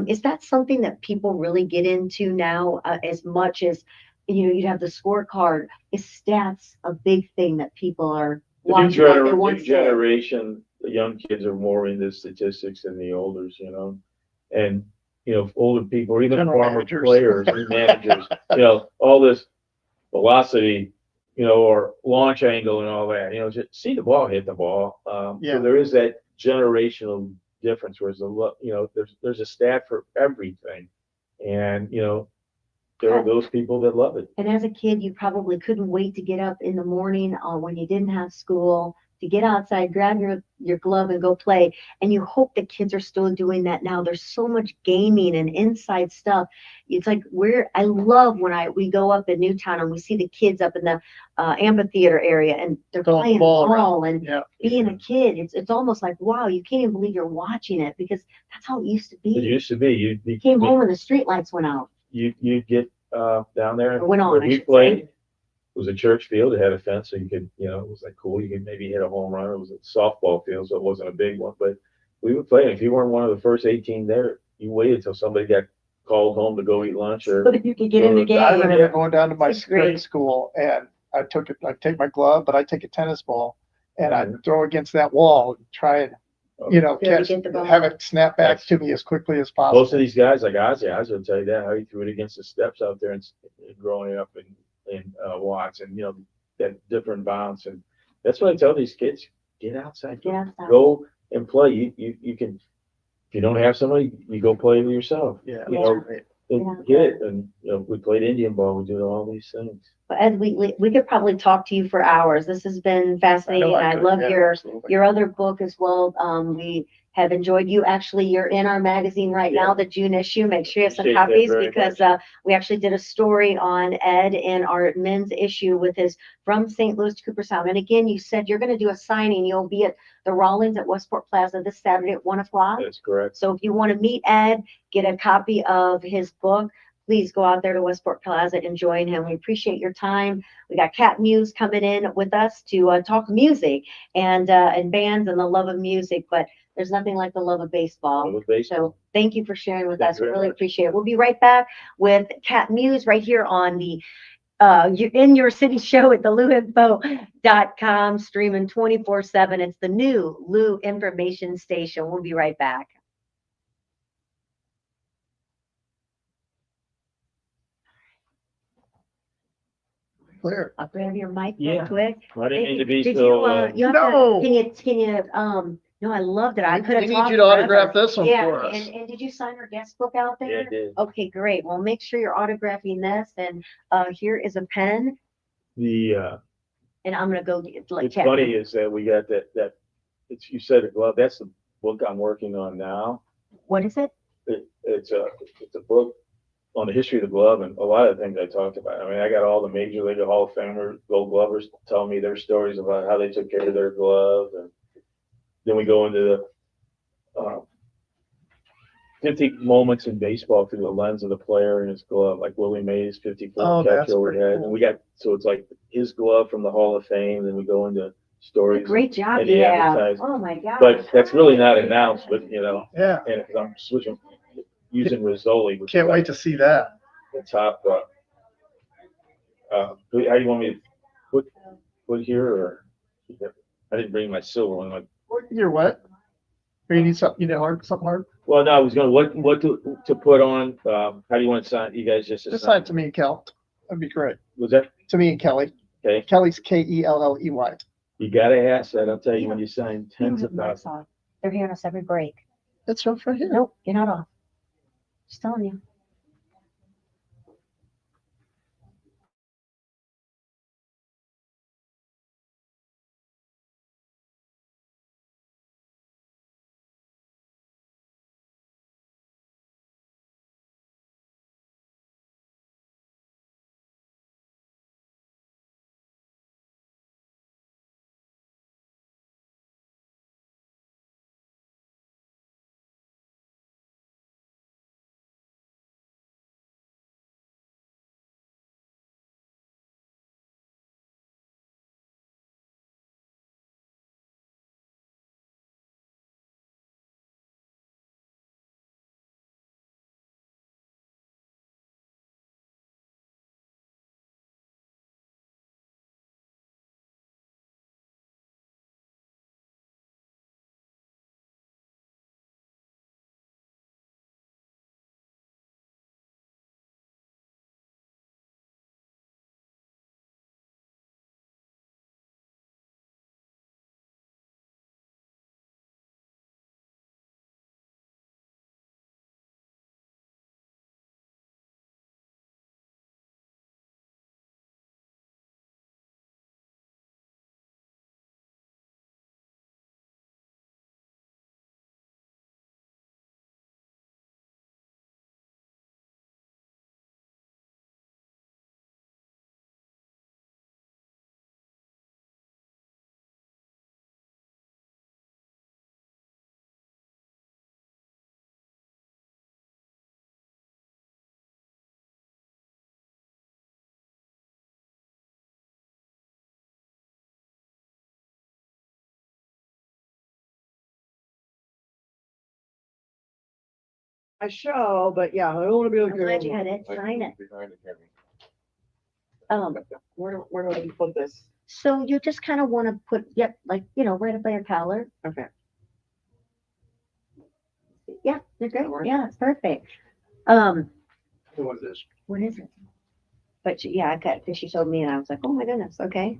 Is that something that people really get into now, as much as, you'd have the scorecard? Is stats a big thing that people are watching? New generation, the young kids are more into statistics than the olders, and, older people, or even General former managers. players and managers, all this velocity, or launch angle and all that, just see the ball, hit the ball. Yeah. So there is that generational difference, whereas there's a stat for everything. And, there are those people that love it. And as a kid, you probably couldn't wait to get up in the morning, when you didn't have school, to get outside, grab your glove and go play. And you hope the kids are still doing that now. There's so much gaming and inside stuff. It's like I love when we go up in Newtown and we see the kids up in the amphitheater area, and they're Throwing playing the ball ball around. and Yeah. being a kid. It's almost like, wow, you can't even believe you're watching it, because that's how it used to be. It used to be, You came home and the street lights went out. you'd get down there. Or went on, where I we should played. say. It was a church field. It had a fence, so you could, it was like cool. You could maybe hit a home run. It was a softball field, so it wasn't a big one. But we would play. And if you weren't one of the first 18 there, you waited till somebody got called home to go eat lunch, or So that you could get in the game. I remember going down to my It's great. grade school, and I'd take my glove, but I'd take a tennis ball and I'd throw against that wall and try and you know, Really catch, get the ball. have it snap back to me as quickly as possible. Most of these guys, like Ozzy will tell you that, how he threw it against the steps out there and growing up in Watts, and, you know, that different bounce. And that's what I tell these kids, get outside, Get outside. go and play. You can, if you don't have somebody, you go play with yourself. Yeah, You that's know, great. and get it. And, you know, we played Indian ball, we did all these things. But Ed Wheatley, we could probably talk to you for hours. This has been fascinating. know I could, love yeah, your absolutely. other book as well. We have enjoyed you. Actually, you're in our magazine right now, the June issue. Make sure you have some Appreciate that copies very because much. we actually did a story on Ed in our men's issue with his from St. Louis to Cooperstown. And again, you said you're going to do a signing. You'll be at the Rawlings at Westport Plaza this Saturday at 1:00. That's correct. So if you want to meet Ed, get a copy of his book, please go out there to Westport Plaza and join him. We appreciate your time. We got Cat Mues coming in with us to talk music and bands and the love of music, but there's nothing like the love of baseball. Love of baseball. So thank you for sharing with Thank us. you very Really much. appreciate it. We'll be right back with Cat Mues right here on the in your city show at the luinfo.com, streaming 24/7. It's the new Lou information station. We'll be right back. Clear. I'll grab your mic Yeah. real quick. I didn't mean to be Did so, you have No. to, can you, no, I loved it. I could have We need talked you to autograph forever. this one Yeah, for us. and did you sign our guest book out yeah, there? I did. Okay, great. Well, make sure you're autographing this, and here is a pen, The, and I'm gonna go like it's funny is that we got that, it's, you said it, well, that's the book I'm working on now. What is it? It's a book on the history of the glove and a lot of the things I talked about. I mean, I got all the Major League Hall of Famers, Gold Glovers telling me their stories about how they took care of their glove, and then we go into the 50 moments in baseball through the lens of the player and his glove, like Willie Mays' 54 Oh, catch that's pretty overhead, cool. and we got, so it's like his glove from the Hall of Fame. Then we go into stories. Great job and you the have. advertising. Oh my God. But that's really not announced, but you know, Yeah, and because I'm switching, using Rizzoli, which can't is wait to see that. the top. How do you want me to put here, or I didn't bring my silver one. Like, You're what? Or you need something, you know, something hard? well, no, I was going what to put on. How do you want to sign? You guys just Just sign it to me and Kel. That'd be great. Was that To me and Kelly. okay? Kelly's Kelley. You gotta ask that. I'll tell you when you sign tens of thousands. They're hearing us every break. It's right here. Nope, you're not off. Just telling you. I shall, but yeah, I don't want to be I'm like. glad you had it. Sign it. Where do I put this? So you just kind of want to put, yep, like, you know, right up by your collar. Okay. Yeah, they're great. Alright. Yeah, it's perfect. What is this? What is it? But yeah, I cut because she showed me and I was like, oh my goodness, okay.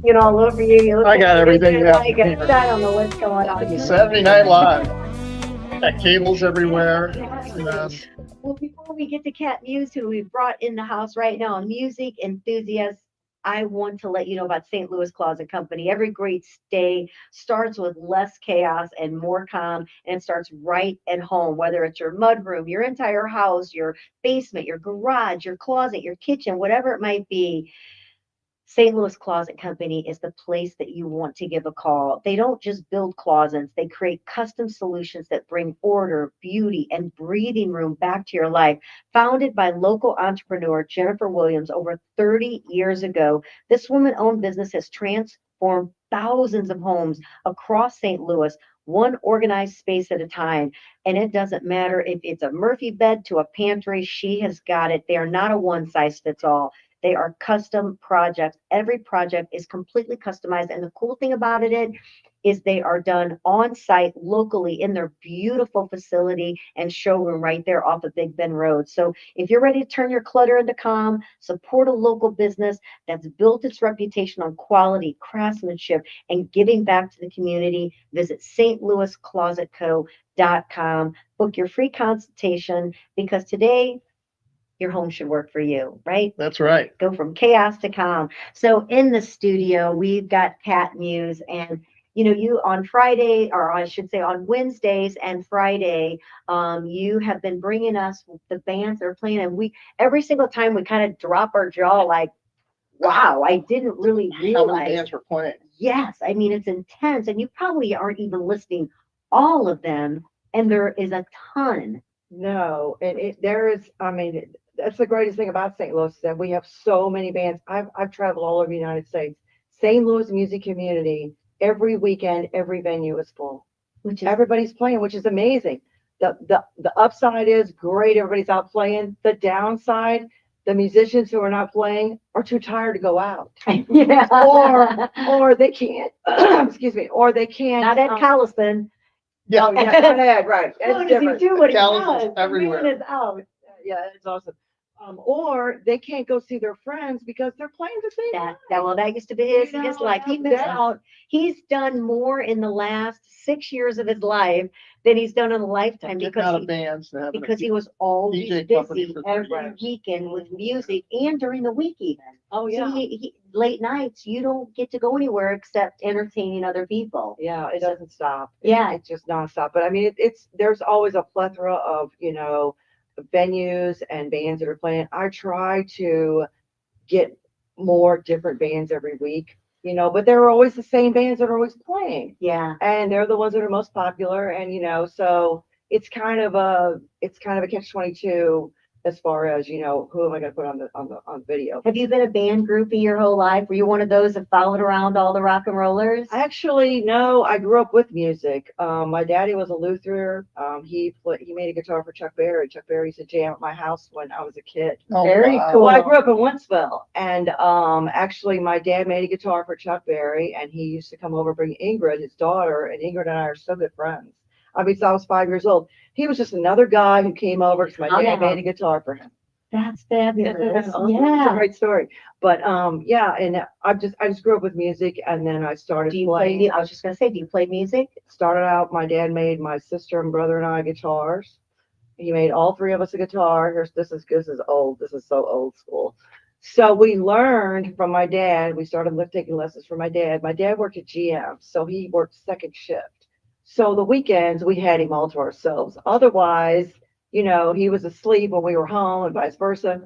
You know, all over you. You look I got at everything it, you have like, to hear. I don't know what's going on. Saturday Night Live. Got cables everywhere. Well, before we get to Cat Muse, who we brought in the house right now, music enthusiasts, I want to let you know about St. Louis Closet Company. Every great stay starts with less chaos and more calm, and it starts right at home, whether it's your mudroom, your entire house, your basement, your garage, your closet, your kitchen, whatever it might be. St. Louis Closet Company is the place that you want to give a call. They don't just build closets, they create custom solutions that bring order, beauty, and breathing room back to your life. Founded by local entrepreneur Jennifer Williams over 30 years ago, this woman owned business has transformed thousands of homes across St. Louis, one organized space at a time. And it doesn't matter if it's a Murphy bed to a pantry, she has got it. They are not a one size fits all. They are custom projects. Every project is completely customized. And the cool thing about it is they are done on site locally in their beautiful facility and showroom right there off of Big Bend Road. So if you're ready to turn your clutter into calm, support a local business that's built its reputation on quality, craftsmanship, and giving back to the community, visit stlouisclosetco.com. Book your free consultation because today your home should work for you, right? That's right. Go from chaos to calm. So in the studio, we've got Cat Mues, and you on Friday, or I should say on Wednesdays and Friday, you have been bringing us the bands that are playing, and we every single time we kind of drop our jaw like, wow, I didn't really How many realize. bands were playing? Yes, I mean it's intense, and you probably aren't even listing all of them, and there is a ton. No, and there is, I mean, that's the greatest thing about St. Louis, that we have so many bands. I've traveled all over the United States. St. Louis music community, every weekend, every venue is full. Which is Everybody's playing, which is amazing. The upside is great, everybody's out playing. The downside, the musicians who are not playing are too tired to go out. yeah. Or they can't, excuse me, or they can't. Not Ed Collison. Yeah. Oh, yeah, not Ed, right. How It's does he different. do what he Gallows is does? The everywhere. man is out. Yeah, it's awesome. Or they can't go see their friends because they're playing the same That used to be his You know, life. He moves that's- out. He's done more in the last 6 years of his life than he's done in a lifetime Getting out because of bands and having a he was always DJ company busy for every 3 years. weekend with music and during the week even. Oh, So yeah. late nights, you don't get to go anywhere except entertaining other people. Yeah, it doesn't stop. Yeah. It's just nonstop. But I mean, there's always a plethora of, venues and bands that are playing. I try to get more different bands every week, you know, but there are always the same bands that are always playing. Yeah. And they're the ones that are most popular. And, you know, so it's kind of a catch-22 as far as, you know, who am I going to put on video? Have you been a band groupie your whole life? Were you one of those that followed around all the rock and rollers? Actually, no, I grew up with music. My daddy was a Luther. He made a guitar for Chuck Berry. Chuck Berry used to jam at my house when I was a kid. Oh, Very wow. cool. Well, I grew up in Wentzville, and actually, my dad made a guitar for Chuck Berry, and he used to come over, bring Ingrid, his daughter, and Ingrid and I are so good friends. I mean, since I was 5 years old. He was just another guy who came over because my dad made a guitar for him. That's fabulous. It's a Yeah. great story. But yeah, and I just grew up with music, and then I started Do you playing. play? I was just gonna say, do you play music? Started out, my dad made my sister and brother and I guitars. He made all three of us a guitar. This is old. This is so old school. So we learned from my dad. We started taking lessons from my dad. My dad worked at GM, so he worked second shift. So the weekends we had him all to ourselves. Otherwise, you know, he was asleep when we were home and vice versa.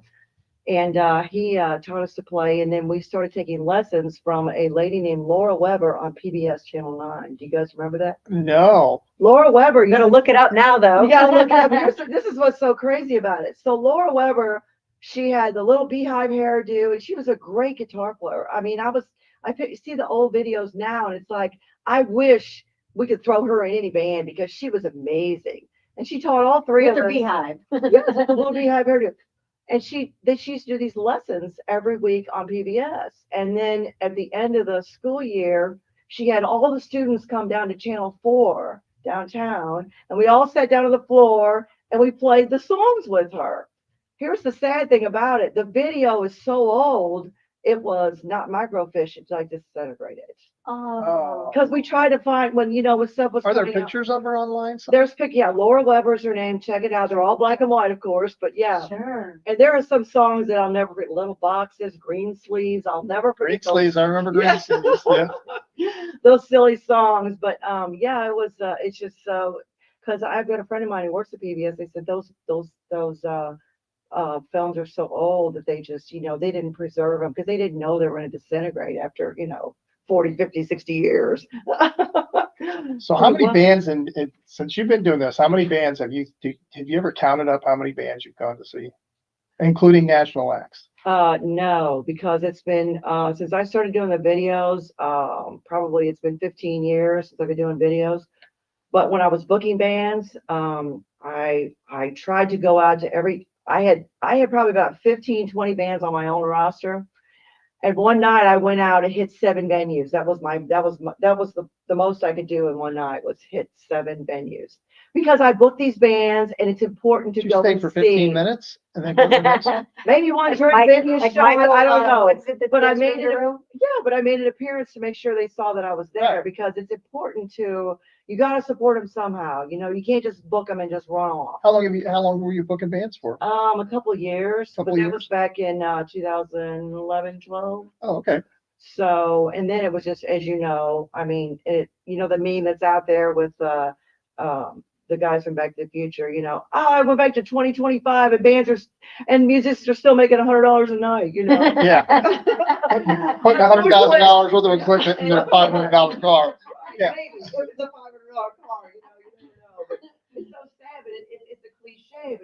And he taught us to play. And then we started taking lessons from a lady named Laura Weber on PBS Channel 9. Do you guys remember that? No. Laura Weber. I'm gonna look it up now, though. You gotta look it up. This is what's so crazy about it. So Laura Weber, she had the little beehive hairdo, and she was a great guitar player. I mean, see the old videos now, and it's like, I wish we could throw her in any band because she was amazing. And she taught all three With of her us. beehive. Yes, the little beehive hairdo. And she used to do these lessons every week on PBS. And then at the end of the school year, she had all the students come down to Channel 4 downtown, and we all sat down on the floor and we played the songs with her. Here's the sad thing about it. The video is so old, it was not microfiche, it's like disintegrated. Oh. Because we tried to find when stuff was Are there coming out. pictures of her online? There's Laura Weber's her name. Check it out. They're all black and white, of course, but yeah. Sure. And there are some songs that I'll never forget. Little Boxes, Green Sleeves. I'll never Green forget those. sleeves. I remember green Yeah. sleeves. Yeah. Those silly songs. But yeah, it was. It's just so because I've got a friend of mine who works at PBS. They said those films are so old that they just they didn't preserve them because they didn't know they were going to disintegrate after 40, 50, 60 years. So how many bands, and since you've been doing this, how many bands have you ever counted up how many bands you've gone to see, including national acts? No, because it's been since I started doing the videos, probably it's been 15 years since I've been doing videos. But when I was booking bands, I tried to go out to I had probably about 15, 20 bands on my own roster. And one night I went out and hit 7 venues. That was the most I could do in one night was hit 7 venues because I booked these bands and it's important to Did you go stay and for see. 15 minutes and then go to the next one? Maybe one during Mike- venue like show. Michael, I don't know. was it the But I Kids made Reader it. Room? Yeah, but I made an appearance to make sure they saw that I was there Right. because it's important you got to support them somehow. You can't just book them and just run off. How long were you booking bands for? A couple of years, Couple but that years? was back in 2011, 12. Oh, okay. So, and then it was just, as you know, I mean, the meme that's out there with the guys from Back to the Future, I went back to 2025 and musicians are still making $100 a night, Yeah. Putting $100,000 worth of equipment in a $500 car. Yeah. Maybe. If it's a $500 car, you never know. But it's so sad, but it's a cliche,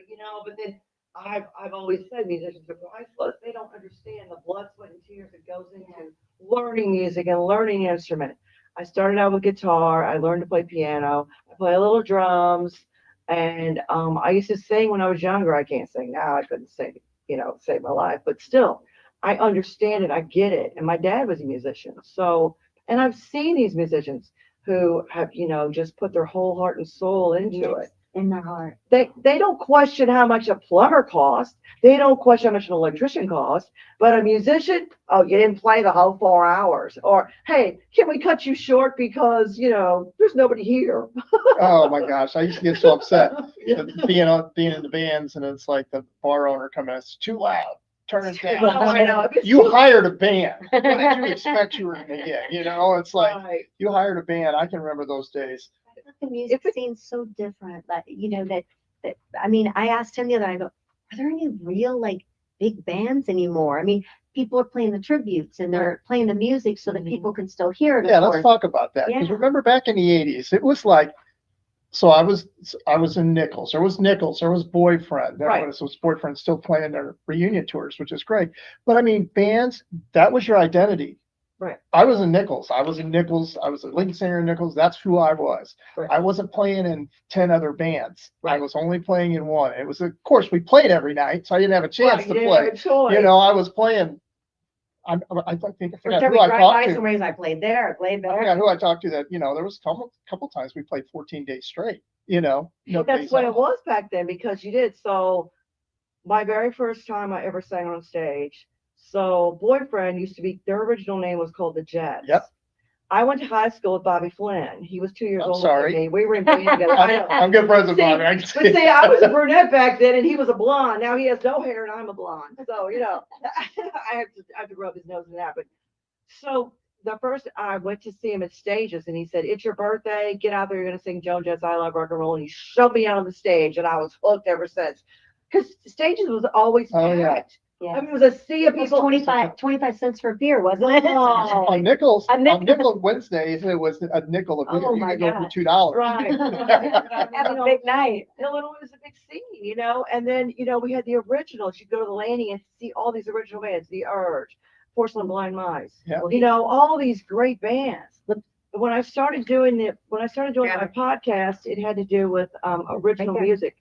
but then I've always said musicians are priceless. They don't understand the blood, sweat, and tears that goes into learning music and learning an instrument. I started out with guitar. I learned to play piano. I play a little drums. And I used to sing when I was younger. I can't sing now. I couldn't sing, save my life. But still, I understand it. I get it. And my dad was a musician. So, and I've seen these musicians who have, just put their whole heart and soul into it. In their heart. They don't question how much a plumber costs. They don't question how much an electrician costs. But a musician, oh, you didn't play the whole 4 hours. Or, hey, can we cut you short because, there's nobody here. Oh my gosh, I used to get so upset being in the bands, and it's like the bar owner coming, it's too loud. Turn it down. I know. You hired a band. What did you expect you were going to get? It's like Right. you hired a band. I can remember those days. The music scene's so different that I mean, I asked him the other night, I go, are there any real big bands anymore. I mean, people are playing the tributes and they're playing the music so that people can still hear it. Yeah, of let's course. talk about that. Because Yeah. remember back in the 80s, it was like, so I was in Nichols. There was Nichols. There was Boyfriend. There Right. was Boyfriend still playing their reunion tours, which is great. But I mean, bands, that was your identity. Right. I was in Nichols. I was a lead singer in Nichols. That's who I was. Right. I wasn't playing in 10 other bands. I Right. was only playing in one. It was, of course, we played every night, so I didn't have a chance Right, to you didn't play. have a choice. You know, I was playing. I think I forgot who I talked to. I played there, played I forgot who I talked to that, you know, there was a couple times we played 14 days straight, you know. No That's days what off. it was back then because you did. So my very first time I ever sang on stage. So Boyfriend used to be, their original name was called the Jets. Yep. I went to high school with Bobby Flynn. He was 2 years I'm older sorry. than me. We were in band together. I know. I'm good friends with See, Bobby. I can But see see, I was a brunette back then and he was a blonde. Now he has no hair and I'm a blonde. So, you know, I have to rub his nose in that. But so the first I went to see him at Stages and he said, "It's your birthday. Get out there. You're going to sing Joan Jett's I Love Rock and Roll." And he shoved me out on the stage and I was hooked ever since. Because Stages was always Oh, yeah. packed. Yeah. I mean, it was a sea of It was people. 25 cents for a beer, wasn't it? Oh. on Nichols, A on nickel. Nichols Wednesdays, it was a nickel. If Oh, you my could go God. for $2. Right. Have a big night. Illinois was a big scene, you know, and then, you know, we had the originals. You go to the landing and see all these original bands, The Urge, Porcelain Blind Mice, Yeah. you know, all these great bands. When I started doing my podcast, it had to do with original there. music.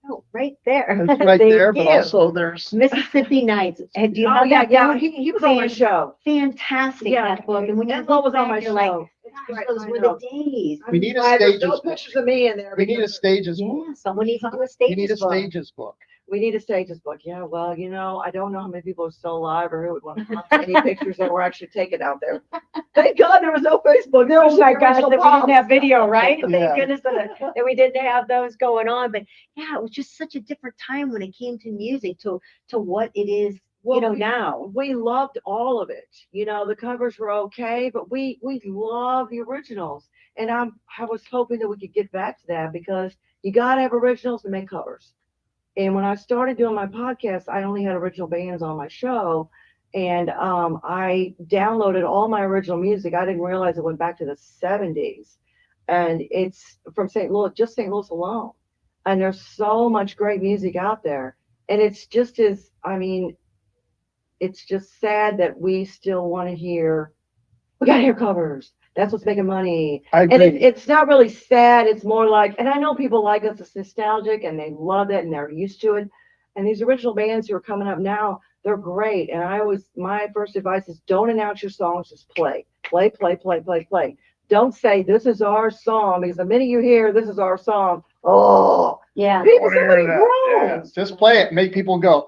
Oh, right there. It's right Thank there, but you. also there's, Mississippi Nights. And do you Oh, have yeah, that yeah, book? he was on my show. Fantastic, Yeah, that book. And when you Enzo look was on back, my you're like, show. It's gosh, great, those I were know. the days. We need a Glad there's Stages no book. pictures of me in there. we need a because- Stages book. Yeah, someone needs to do a We Stages need a book. Stages book. We need a Stages book. Yeah, well, you know, I don't know how many people are still alive or who would want to watch any pictures that were actually taken out there. Thank God there was no Facebook. There was Oh my the gosh, that original we didn't props. have video, right? Yeah. Thank goodness that we didn't have those going on. But yeah, it was just such a different time when it came to music to what it is, Well, now. we loved all of it. You know, the covers were okay, but we love the originals. And I was hoping that we could get back to that because you gotta have originals to make covers. And when I started doing my podcast, I only had original bands on my show. And I downloaded all my original music. I didn't realize it went back to the 70s. And it's from St. Louis, just St. Louis alone. And there's so much great music out there. And it's just it's just sad that we still want to hear, we got to hear covers. That's what's making money. I And agree. it's not really sad. It's more like, and I know people like us, it's nostalgic and they love it and they're used to it. And these original bands who are coming up now, they're great. And my first advice is don't announce your songs, just play. Play, play, play, play, play. Don't say this is our song because the minute you hear this is our song, oh, Yeah. people, somebody Yeah, groans. just play it, make people go,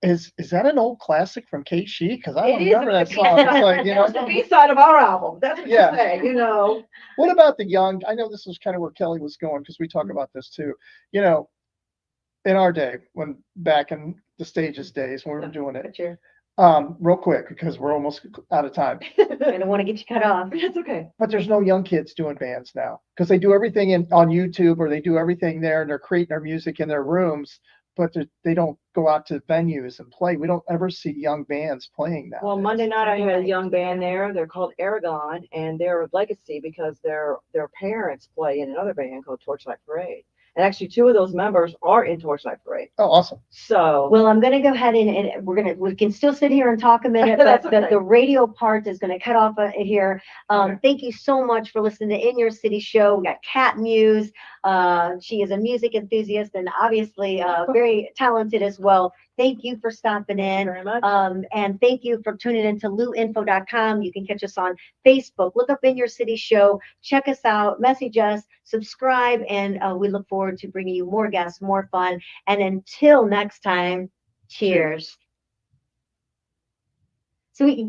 is that an old classic from Kate Shee? Because I don't It is remember a- that song. It's like, you know, It's the B-side of our album. That's what Yeah. you say, you know. what about the young? I know this was kind of where Kelly was going because we talk about this too. You know, in our day, when back in the Stages days when we were doing it, Sure. real quick because we're almost out of time. I don't want to get you cut off. That's okay. But there's no young kids doing bands now because they do everything on YouTube or they do everything there and they're creating their music in their rooms, but they don't go out to venues and play. We don't ever see young bands playing now. Well, Monday night I had a young band there. They're called Aragon, and they're a legacy because their parents play in another band called Torchlight Parade. And actually, two of those members are in Torchlight Parade. Oh, awesome. So, Well, I'm going to go ahead and we can still sit here and talk a minute, That's but okay. the radio part is going to cut off here. Thank you so much for listening to In Your City Show. We got Cat Mues. She is a music enthusiast and obviously very talented as well. Thank you for stopping thank in. you very much. And thank you for tuning in to luinfo.com. You can catch us on Facebook. Look up In Your City Show. Check us out. Message us. Subscribe. And we look forward to bringing you more guests, more fun. And until next time, cheers. So we